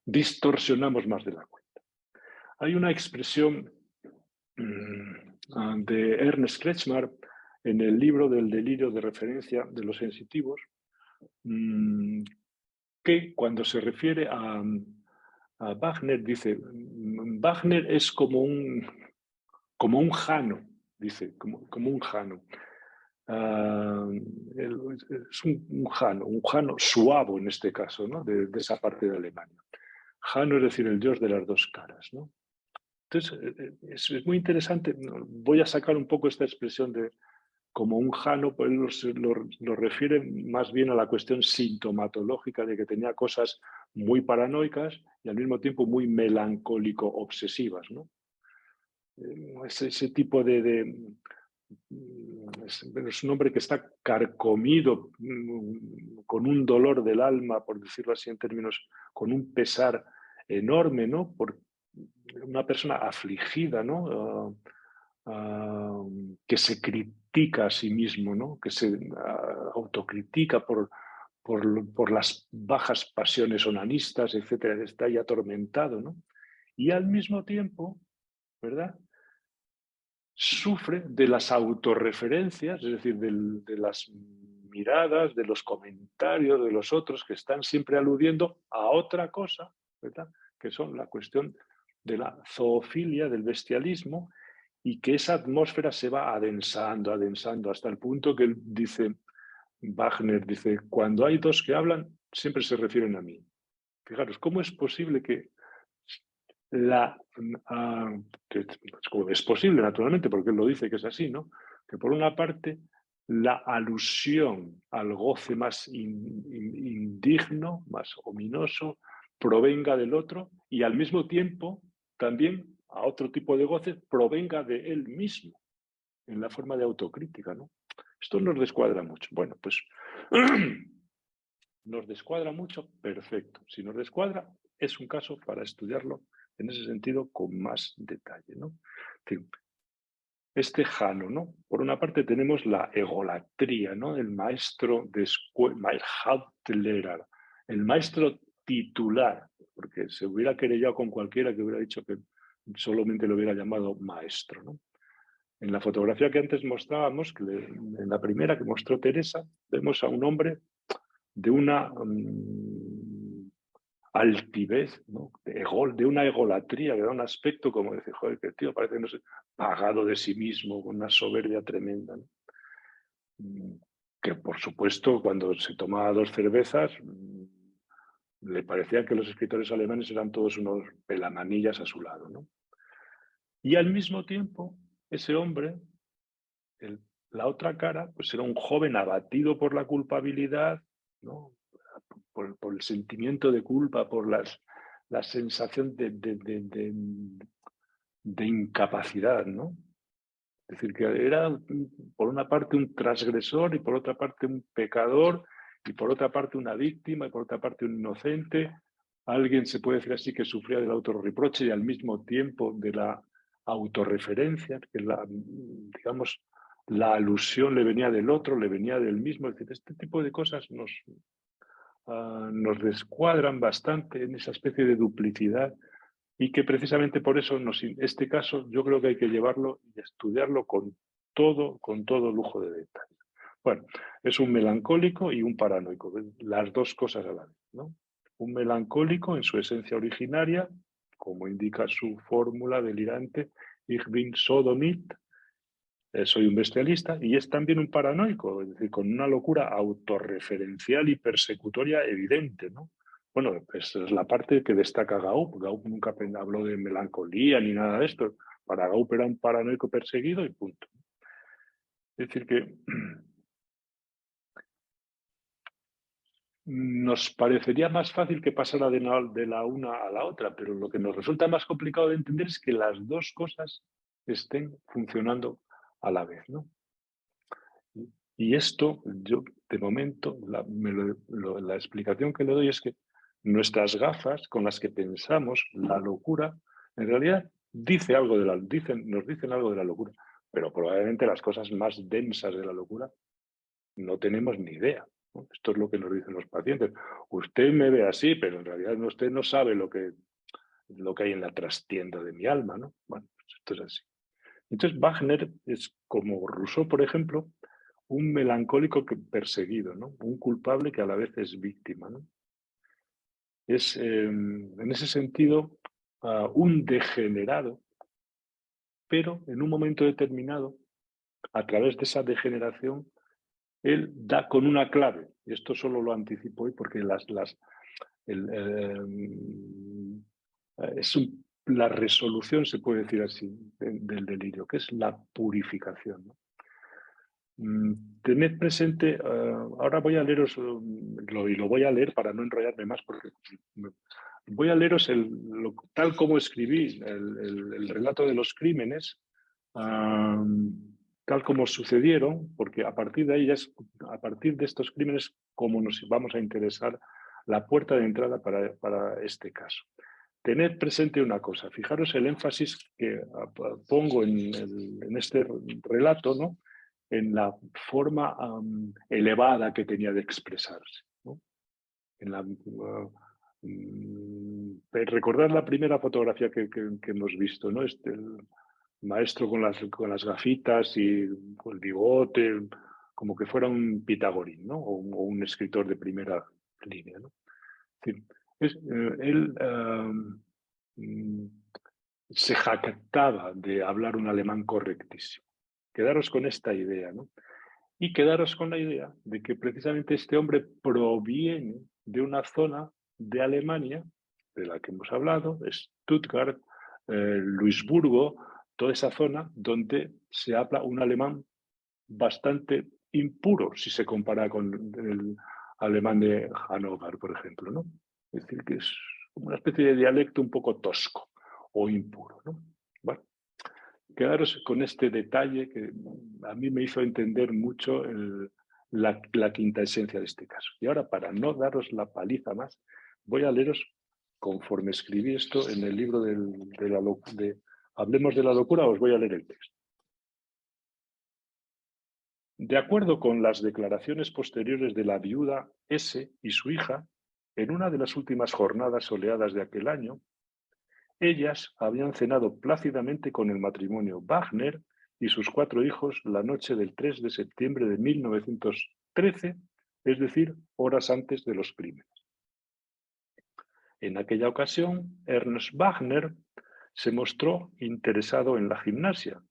distorsionamos más de la cuenta. Hay una expresión de Ernest Kretschmar en el libro del delirio de referencia de los sensitivos, que cuando se refiere a Wagner, dice, Wagner es como un jano, dice, como un jano. Es un jano suavo en este caso, ¿no? de esa parte de Alemania. Jano es decir, el dios de las dos caras, ¿no? Entonces, es muy interesante. Voy a sacar un poco esta expresión de como un jano, pues lo refiere más bien a la cuestión sintomatológica de que tenía cosas muy paranoicas y al mismo tiempo muy melancólico-obsesivas, ¿no? Ese tipo es un hombre que está carcomido con un dolor del alma, por decirlo así en términos, con un pesar enorme, ¿no? Por una persona afligida, ¿no? Que se critica a sí mismo, ¿no? Que se autocritica por las bajas pasiones onanistas, etcétera, está ahí atormentado, ¿no? Y al mismo tiempo, ¿verdad? Sufre de las autorreferencias, es decir, de las miradas, de los comentarios de los otros que están siempre aludiendo a otra cosa, ¿verdad? Que son la cuestión de la zoofilia, del bestialismo, y que esa atmósfera se va adensando, adensando, hasta el punto que él dice, Wagner dice, cuando hay dos que hablan, siempre se refieren a mí. Fijaros, ¿cómo es posible que es posible, naturalmente, porque él lo dice que es así, ¿no? Que por una parte la alusión al goce más indigno, más ominoso, provenga del otro y al mismo tiempo también a otro tipo de goce provenga de él mismo, en la forma de autocrítica, ¿no? Esto nos descuadra mucho. Bueno, pues nos descuadra mucho, perfecto. Si nos descuadra, es un caso para estudiarlo en ese sentido con más detalle, ¿no? Este Jano, ¿no? Por una parte tenemos la egolatría, ¿no? El maestro de escuela, el maestro titular, porque se hubiera querellado con cualquiera que hubiera dicho que solamente lo hubiera llamado maestro, ¿no? En la fotografía que antes mostrábamos, en la primera que mostró Teresa, vemos a un hombre de una altivez, ¿no? De una egolatría, que da un aspecto como decir, joder, que tío parece, no sé, pagado de sí mismo, con una soberbia tremenda, ¿no? Que por supuesto cuando se tomaba dos cervezas le parecía que los escritores alemanes eran todos unos pelamanillas a su lado, ¿no? Y al mismo tiempo, ese hombre, la otra cara, pues era un joven abatido por la culpabilidad, ¿no? Por el sentimiento de culpa, por la sensación de incapacidad, ¿no? Es decir, que era por una parte un transgresor y por otra parte un pecador y por otra parte una víctima y por otra parte un inocente. Alguien se puede decir así que sufría del autorreproche y al mismo tiempo de la autorreferencia, que digamos, la alusión le venía del otro, le venía del mismo. Es decir, este tipo de cosas nos descuadran bastante en esa especie de duplicidad y que precisamente por eso este caso yo creo que hay que llevarlo y estudiarlo con todo lujo de detalle. Bueno, es un melancólico y un paranoico, las dos cosas a la vez, ¿no? Un melancólico en su esencia originaria, como indica su fórmula delirante, Ich bin Sodomit, soy un bestialista, y es también un paranoico, es decir, con una locura autorreferencial y persecutoria evidente, ¿no? Bueno, esa es la parte que destaca Gaup. Gaup nunca habló de melancolía ni nada de esto. Para Gaup era un paranoico perseguido y punto. Es decir, que nos parecería más fácil que pasara de la una a la otra, pero lo que nos resulta más complicado de entender es que las dos cosas estén funcionando a la vez, ¿no? Y esto, yo de momento, la explicación que le doy es que nuestras gafas con las que pensamos la locura, en realidad dice algo nos dicen algo de la locura, pero probablemente las cosas más densas de la locura no tenemos ni idea, ¿no? Esto es lo que nos dicen los pacientes. Usted me ve así, pero en realidad usted no sabe lo que hay en la trastienda de mi alma, ¿no? Bueno, pues esto es así. Entonces Wagner es como Rousseau, por ejemplo, un melancólico perseguido, ¿no? Un culpable que a la vez es víctima, ¿no? Es, en ese sentido, un degenerado, pero en un momento determinado, a través de esa degeneración, él da con una clave, y esto solo lo anticipo hoy porque la resolución, se puede decir así, del delirio, que es la purificación, ¿no? Tened presente, ahora voy a leeros, y lo voy a leer para no enrollarme más, porque voy a leeros tal como escribí el relato de los crímenes, tal como sucedieron, porque a partir de ahí, a partir de estos crímenes, como nos vamos a interesar la puerta de entrada para este caso. Tened presente una cosa, fijaros el énfasis que pongo en este relato, ¿no? En la forma elevada que tenía de expresarse, ¿no? En la, recordad la primera fotografía que hemos visto, ¿no? El maestro con las gafitas y con el bigote, como que fuera un pitagorín, ¿no? O un escritor de primera línea, ¿no? Es decir, él se jactaba de hablar un alemán correctísimo. Quedaros con esta idea, ¿no? Y quedaros con la idea de que precisamente este hombre proviene de una zona de Alemania, de la que hemos hablado, Stuttgart, Luisburgo, toda esa zona donde se habla un alemán bastante impuro si se compara con el alemán de Hannover, por ejemplo, ¿no? Es decir, que es una especie de dialecto un poco tosco o impuro, ¿no? Bueno, quedaros con este detalle que a mí me hizo entender mucho la quinta esencia de este caso. Y ahora, para no daros la paliza más, voy a leeros, conforme escribí esto en el libro de Hablemos de la locura, os voy a leer el texto. De acuerdo con las declaraciones posteriores de la viuda S. y su hija, en una de las últimas jornadas soleadas de aquel año, ellas habían cenado plácidamente con el matrimonio Wagner y sus 4 hijos la noche del 3 de septiembre de 1913, es decir, horas antes de los crímenes. En aquella ocasión, Ernst Wagner se mostró interesado en la gimnasia,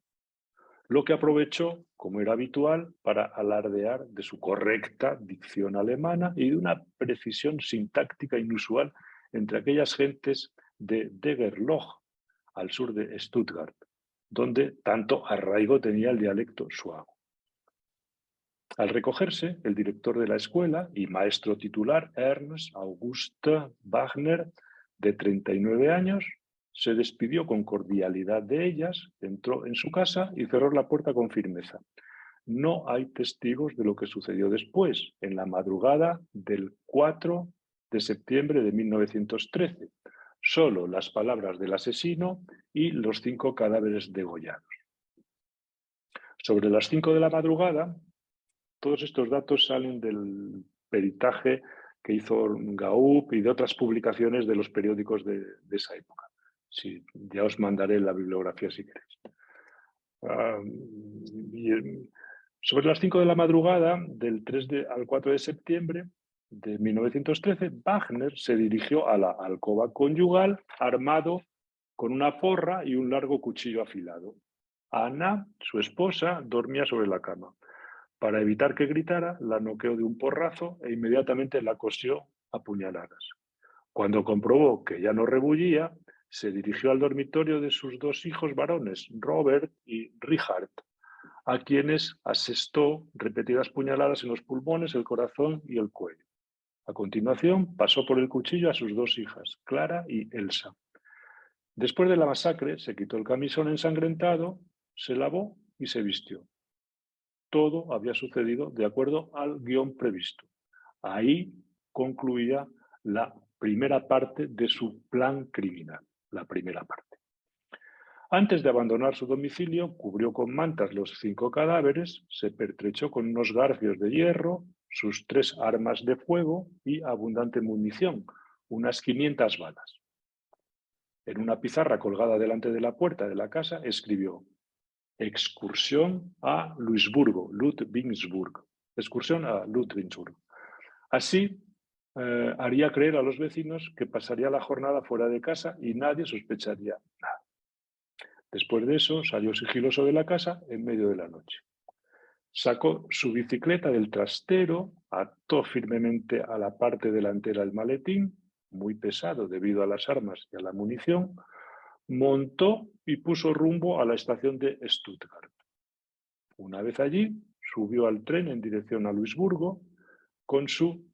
lo que aprovechó, como era habitual, para alardear de su correcta dicción alemana y de una precisión sintáctica inusual entre aquellas gentes de Degerloch, al sur de Stuttgart, donde tanto arraigo tenía el dialecto suabo. Al recogerse, el director de la escuela y maestro titular, Ernst August Wagner, de 39 años, se despidió con cordialidad de ellas, entró en su casa y cerró la puerta con firmeza. No hay testigos de lo que sucedió después, en la madrugada del 4 de septiembre de 1913. Solo las palabras del asesino y los 5 cadáveres degollados. Sobre las 5 de la madrugada, todos estos datos salen del peritaje que hizo Gaup y de otras publicaciones de los periódicos de esa época. Sí, ya os mandaré la bibliografía si queréis. Sobre las 5 de la madrugada, del 3 al 4 de septiembre de 1913, Wagner se dirigió a la alcoba conyugal armado con una porra y un largo cuchillo afilado. Ana, su esposa, dormía sobre la cama. Para evitar que gritara, la noqueó de un porrazo e inmediatamente la cosió a puñaladas. Cuando comprobó que ya no rebullía, se dirigió al dormitorio de sus 2 hijos varones, Robert y Richard, a quienes asestó repetidas puñaladas en los pulmones, el corazón y el cuello. A continuación, pasó por el cuchillo a sus 2 hijas, Clara y Elsa. Después de la masacre, se quitó el camisón ensangrentado, se lavó y se vistió. Todo había sucedido de acuerdo al guión previsto. Ahí concluía la primera parte de su plan criminal, la primera parte. Antes de abandonar su domicilio, cubrió con mantas los 5 cadáveres, se pertrechó con unos garfios de hierro, sus 3 armas de fuego y abundante munición, unas 500 balas. En una pizarra colgada delante de la puerta de la casa escribió: excursión a Luisburgo, Ludwigsburg. Excursión a Ludwigsburg. Así haría creer a los vecinos que pasaría la jornada fuera de casa y nadie sospecharía nada. Después de eso, salió sigiloso de la casa en medio de la noche. Sacó su bicicleta del trastero, ató firmemente a la parte delantera el maletín, muy pesado debido a las armas y a la munición, montó y puso rumbo a la estación de Stuttgart. Una vez allí, subió al tren en dirección a Luisburgo con su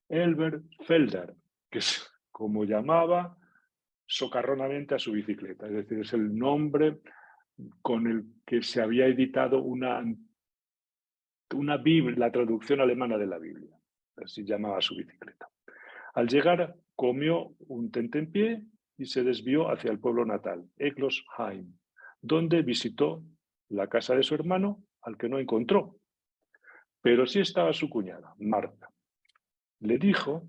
Elberfelder, que es como llamaba socarronamente a su bicicleta, es decir, es el nombre con el que se había editado una Biblia, la traducción alemana de la Biblia. Así llamaba su bicicleta. Al llegar, comió un tentempié y se desvió hacia el pueblo natal, Eglosheim, donde visitó la casa de su hermano, al que no encontró. Pero sí estaba su cuñada, Marta. Le dijo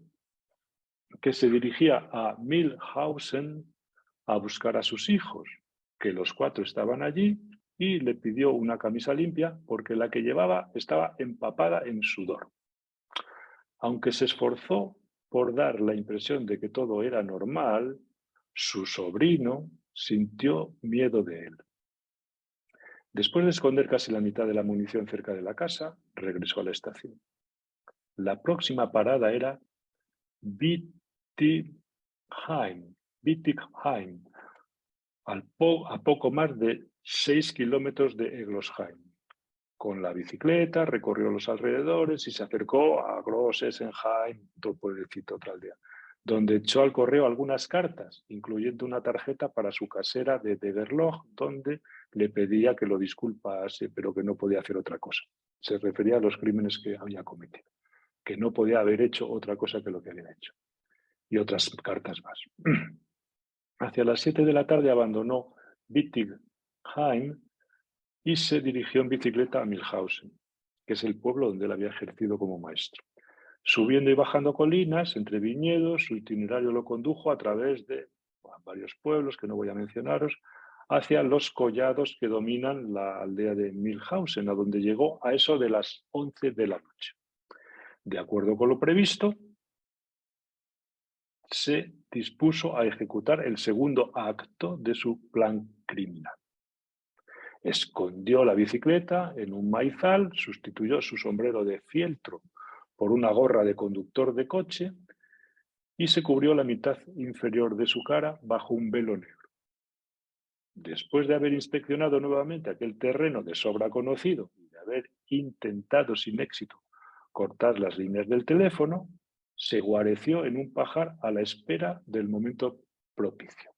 que se dirigía a Milhausen a buscar a sus hijos, que los 4 estaban allí, y le pidió una camisa limpia porque la que llevaba estaba empapada en sudor. Aunque se esforzó por dar la impresión de que todo era normal, su sobrino sintió miedo de él. Después de esconder casi la mitad de la munición cerca de la casa, regresó a la estación. La próxima parada era Bietigheim, a poco más de 6 kilómetros de Eglosheim. Con la bicicleta recorrió los alrededores y se acercó a Groß-Essenheim, otro pueblecito, otra aldea, donde echó al correo algunas cartas, incluyendo una tarjeta para su casera de Degerloch, donde le pedía que lo disculpase, pero que no podía hacer otra cosa. Se refería a los crímenes que había cometido, que no podía haber hecho otra cosa que lo que había hecho. Y otras cartas más. Hacia las 7 de la tarde abandonó Bietigheim y se dirigió en bicicleta a Milhausen, que es el pueblo donde él había ejercido como maestro. Subiendo y bajando colinas, entre viñedos, su itinerario lo condujo a través de varios pueblos que no voy a mencionaros, hacia los collados que dominan la aldea de Milhausen, a donde llegó a eso de las 11 de la noche. De acuerdo con lo previsto, se dispuso a ejecutar el segundo acto de su plan criminal. Escondió la bicicleta en un maizal, sustituyó su sombrero de fieltro por una gorra de conductor de coche y se cubrió la mitad inferior de su cara bajo un velo negro. Después de haber inspeccionado nuevamente aquel terreno de sobra conocido y de haber intentado sin éxito cortar las líneas del teléfono, se guareció en un pajar a la espera del momento propicio.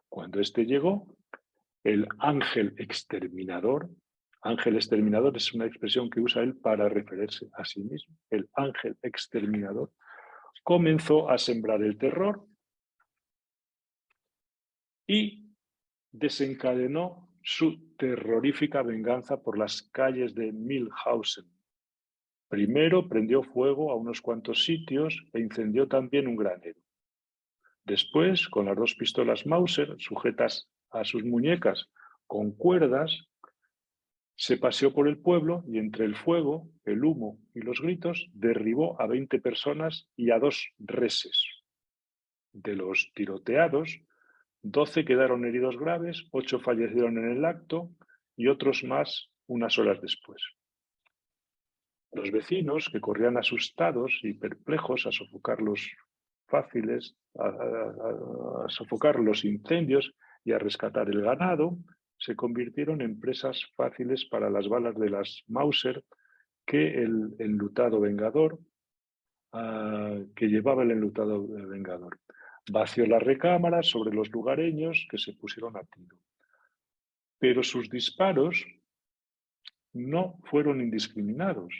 Cuando éste llegó, el ángel exterminador es una expresión que usa él para referirse a sí mismo, el ángel exterminador, comenzó a sembrar el terror y desencadenó su terrorífica venganza por las calles de Milhausen. Primero prendió fuego a unos cuantos sitios e incendió también un granero. Después, con las 2 pistolas Mauser sujetas a sus muñecas con cuerdas, se paseó por el pueblo y entre el fuego, el humo y los gritos derribó a 20 personas y a 2 reses. De los tiroteados, 12 quedaron heridos graves, 8 fallecieron en el acto y otros más unas horas después. Los vecinos, que corrían asustados y perplejos a sofocar los sofocar los incendios y a rescatar el ganado, se convirtieron en presas fáciles para las balas de las Mauser que llevaba el enlutado vengador. Vació las recámaras sobre los lugareños que se pusieron a tiro. Pero sus disparos no fueron indiscriminados.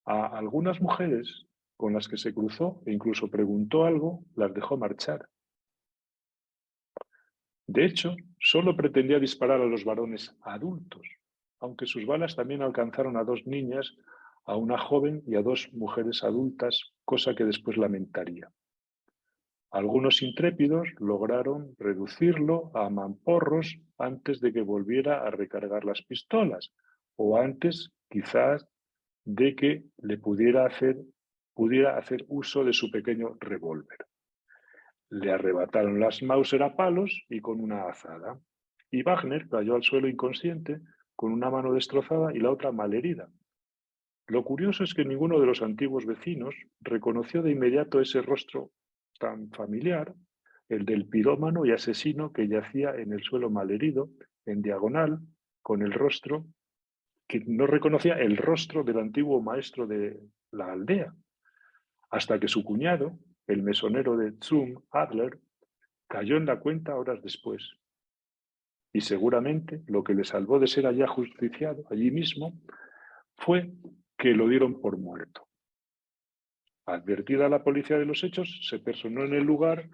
A algunas mujeres con las que se cruzó e incluso preguntó algo, las dejó marchar. De hecho, solo pretendía disparar a los varones adultos, aunque sus balas también alcanzaron a 2 niñas, a una joven y a 2 mujeres adultas, cosa que después lamentaría. Algunos intrépidos lograron reducirlo a mamporros antes de que volviera a recargar las pistolas, o antes, quizás, de que le pudiera hacer uso de su pequeño revólver. Le arrebataron las Mauser a palos y con una azada, y Wagner cayó al suelo inconsciente, con una mano destrozada y la otra malherida. Lo curioso es que ninguno de los antiguos vecinos reconoció de inmediato ese rostro tan familiar, el del pirómano y asesino que yacía en el suelo malherido, en diagonal, con el rostro, que no reconocía el rostro del antiguo maestro de la aldea, hasta que su cuñado, el mesonero de Zum Adler, cayó en la cuenta horas después. Y seguramente lo que le salvó de ser allá justiciado, allí mismo, fue que lo dieron por muerto. Advertida la policía de los hechos, se personó en el lugar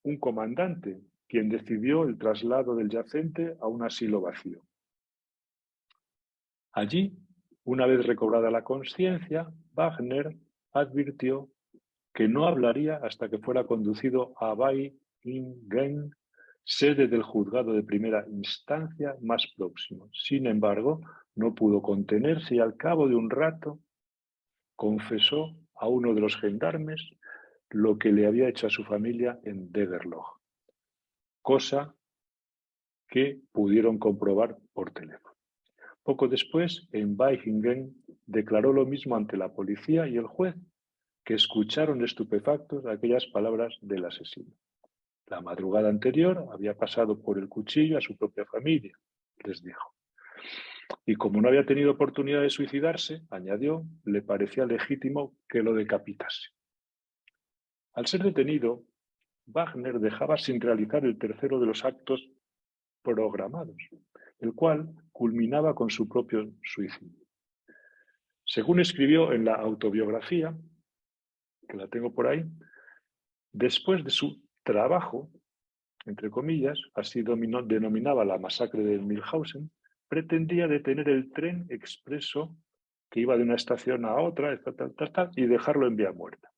un comandante, quien decidió el traslado del yacente a un asilo vacío. Allí, una vez recobrada la conciencia, Wagner advirtió que no hablaría hasta que fuera conducido a Vaihingen, sede del juzgado de primera instancia más próximo. Sin embargo, no pudo contenerse y al cabo de un rato confesó a uno de los gendarmes lo que le había hecho a su familia en Degerloch, cosa que pudieron comprobar por teléfono. Poco después, en Vaihingen, declaró lo mismo ante la policía y el juez, que escucharon estupefactos aquellas palabras del asesino. La madrugada anterior había pasado por el cuchillo a su propia familia, les dijo. Y como no había tenido oportunidad de suicidarse, añadió, le parecía legítimo que lo decapitase. Al ser detenido, Wagner dejaba sin realizar el tercero de los actos programados, el cual culminaba con su propio suicidio. Según escribió en la autobiografía, que la tengo por ahí, después de su trabajo, entre comillas, así denominaba la masacre de Milhausen, pretendía detener el tren expreso que iba de una estación a otra, y dejarlo en vía muerta.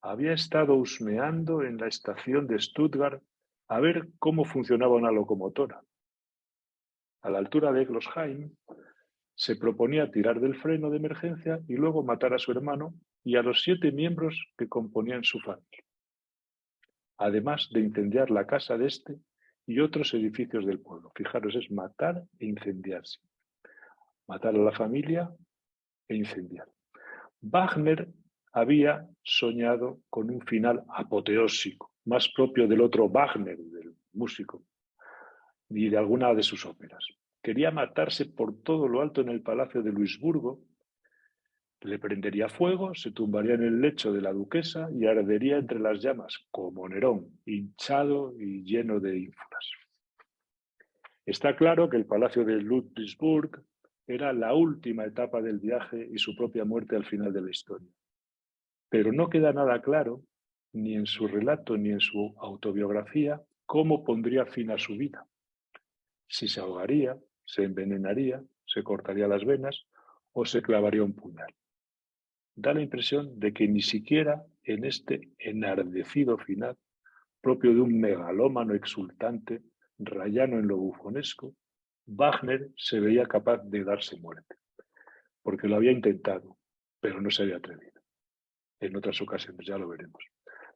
Había estado husmeando en la estación de Stuttgart a ver cómo funcionaba una locomotora. A la altura de Eglosheim, se proponía tirar del freno de emergencia y luego matar a su hermano y a los 7 miembros que componían su familia, además de incendiar la casa de este y otros edificios del pueblo. Fijaros, es matar e incendiarse. Matar a la familia e incendiar. Wagner había soñado con un final apoteósico, más propio del otro Wagner, del músico, y de alguna de sus óperas. Quería matarse por todo lo alto en el palacio de Luisburgo, le prendería fuego, se tumbaría en el lecho de la duquesa y ardería entre las llamas, como Nerón, hinchado y lleno de ínfulas. Está claro que el palacio de Ludwigsburg era la última etapa del viaje y su propia muerte al final de la historia. Pero no queda nada claro, ni en su relato ni en su autobiografía, cómo pondría fin a su vida. Si se ahogaría, se envenenaría, se cortaría las venas o se clavaría un puñal. Da la impresión de que ni siquiera en este enardecido final, propio de un megalómano exultante, rayano en lo bufonesco, Wagner se veía capaz de darse muerte, porque lo había intentado, pero no se había atrevido. En otras ocasiones, ya lo veremos.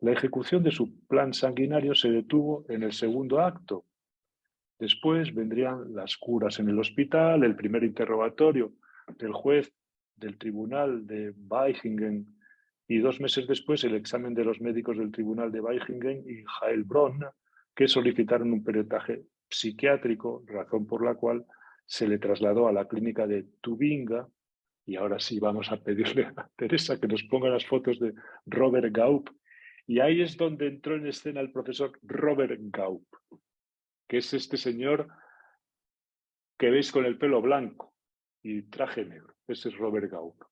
La ejecución de su plan sanguinario se detuvo en el segundo acto. Después vendrían las curas en el hospital, el primer interrogatorio del juez del tribunal de Vaihingen y 2 meses después el examen de los médicos del tribunal de Vaihingen y Heilbronn, que solicitaron un peritaje psiquiátrico, razón por la cual se le trasladó a la clínica de Tubinga. Y ahora sí vamos a pedirle a Teresa que nos ponga las fotos de Robert Gaup. Y ahí es donde entró en escena el profesor Robert Gaup, que es este señor que veis con el pelo blanco y traje negro. Ese es Robert Gaup.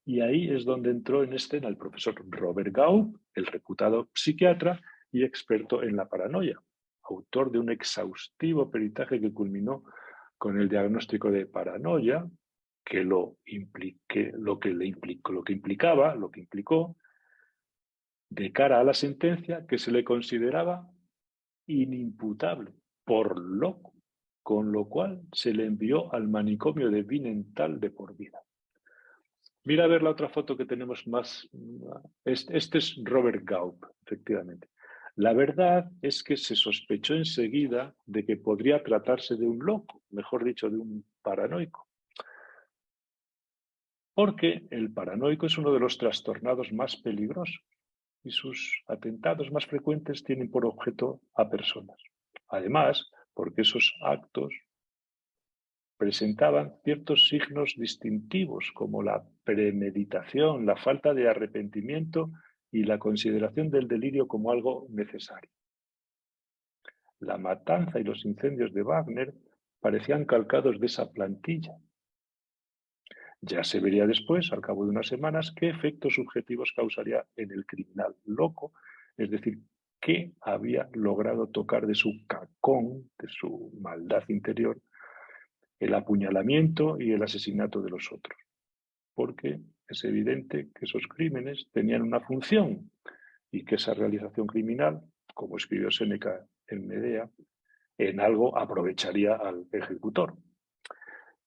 Y ahí es donde entró en escena el profesor Robert Gaup, el reputado psiquiatra y experto en la paranoia, autor de un exhaustivo peritaje que culminó con el diagnóstico de paranoia, que lo implicó de cara a la sentencia que se le consideraba inimputable por loco, con lo cual se le envió al manicomio de Wienerthal de por vida. Mira a ver la otra foto que tenemos más. Este es Robert Gaup, efectivamente. La verdad es que se sospechó enseguida de que podría tratarse de un loco, mejor dicho, de un paranoico. Porque el paranoico es uno de los trastornados más peligrosos y sus atentados más frecuentes tienen por objeto a personas. Además, porque esos actos presentaban ciertos signos distintivos como la premeditación, la falta de arrepentimiento y la consideración del delirio como algo necesario. La matanza y los incendios de Wagner parecían calcados de esa plantilla. Ya se vería después, al cabo de unas semanas, qué efectos subjetivos causaría en el criminal loco, es decir, qué había logrado tocar de su cacón, de su maldad interior, el apuñalamiento y el asesinato de los otros. Porque es evidente que esos crímenes tenían una función y que esa realización criminal, como escribió Séneca en Medea, en algo aprovecharía al ejecutor.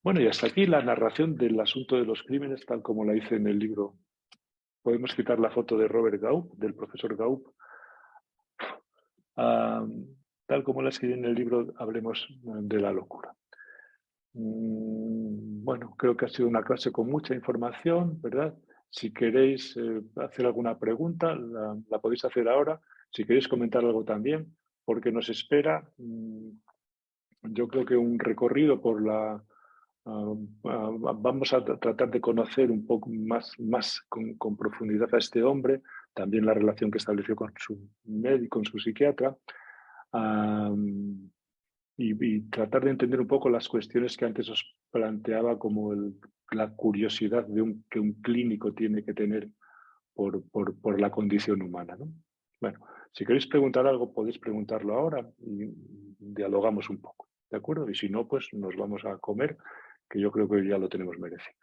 Bueno, y hasta aquí la narración del asunto de los crímenes, tal como la hice en el libro. Podemos citar la foto de Robert Gaup, del profesor Gaup, tal como la escribí en el libro Hablemos de la locura. Bueno, creo que ha sido una clase con mucha información, ¿verdad? Si queréis hacer alguna pregunta, la podéis hacer ahora. Si queréis comentar algo también, porque nos espera, yo creo que un recorrido por la... vamos a tratar de conocer un poco más con profundidad a este hombre, también la relación que estableció con su médico, con su psiquiatra, y tratar de entender un poco las cuestiones que antes os planteaba, como la curiosidad que un clínico tiene que tener por la condición humana, ¿no? Bueno, si queréis preguntar algo, podéis preguntarlo ahora y dialogamos un poco, ¿de acuerdo? Y si no, pues nos vamos a comer, que yo creo que ya lo tenemos merecido.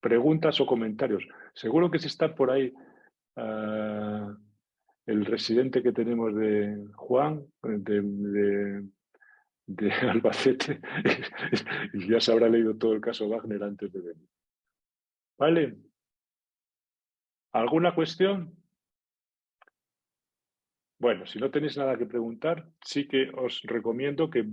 Preguntas o comentarios. Seguro que si está por ahí el residente que tenemos de Juan, de Albacete, y ya se habrá leído todo el caso Wagner antes de venir. ¿Vale? ¿Alguna cuestión? Bueno, si no tenéis nada que preguntar, sí que os recomiendo que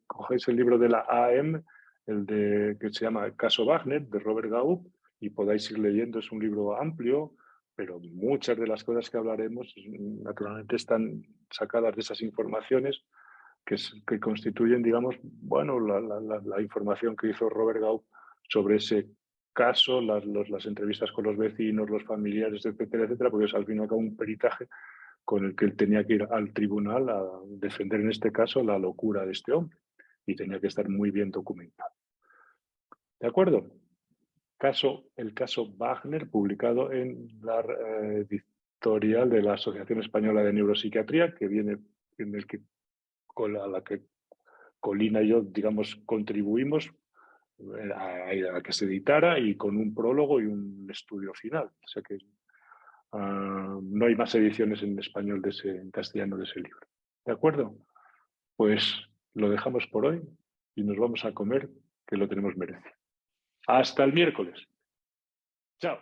cogéis el libro de la AM, que se llama Caso Wagner, de Robert Gaup, y podáis ir leyendo. Es un libro amplio, pero muchas de las cosas que hablaremos naturalmente están sacadas de esas informaciones que constituyen, digamos, bueno, la información que hizo Robert Gaup sobre ese caso, las entrevistas con los vecinos, los familiares, etcétera, etcétera, porque es al fin y al cabo un peritaje con el que él tenía que ir al tribunal a defender, en este caso, la locura de este hombre, y tenía que estar muy bien documentado. ¿De acuerdo? El caso Wagner, publicado en la editorial de la Asociación Española de Neuropsiquiatría, que viene en el que con la que Colina y yo, digamos, contribuimos a que se editara, y con un prólogo y un estudio final. O sea que no hay más ediciones en español en castellano de ese libro. ¿De acuerdo? Pues lo dejamos por hoy y nos vamos a comer, que lo tenemos merecido. Hasta el miércoles. Chao.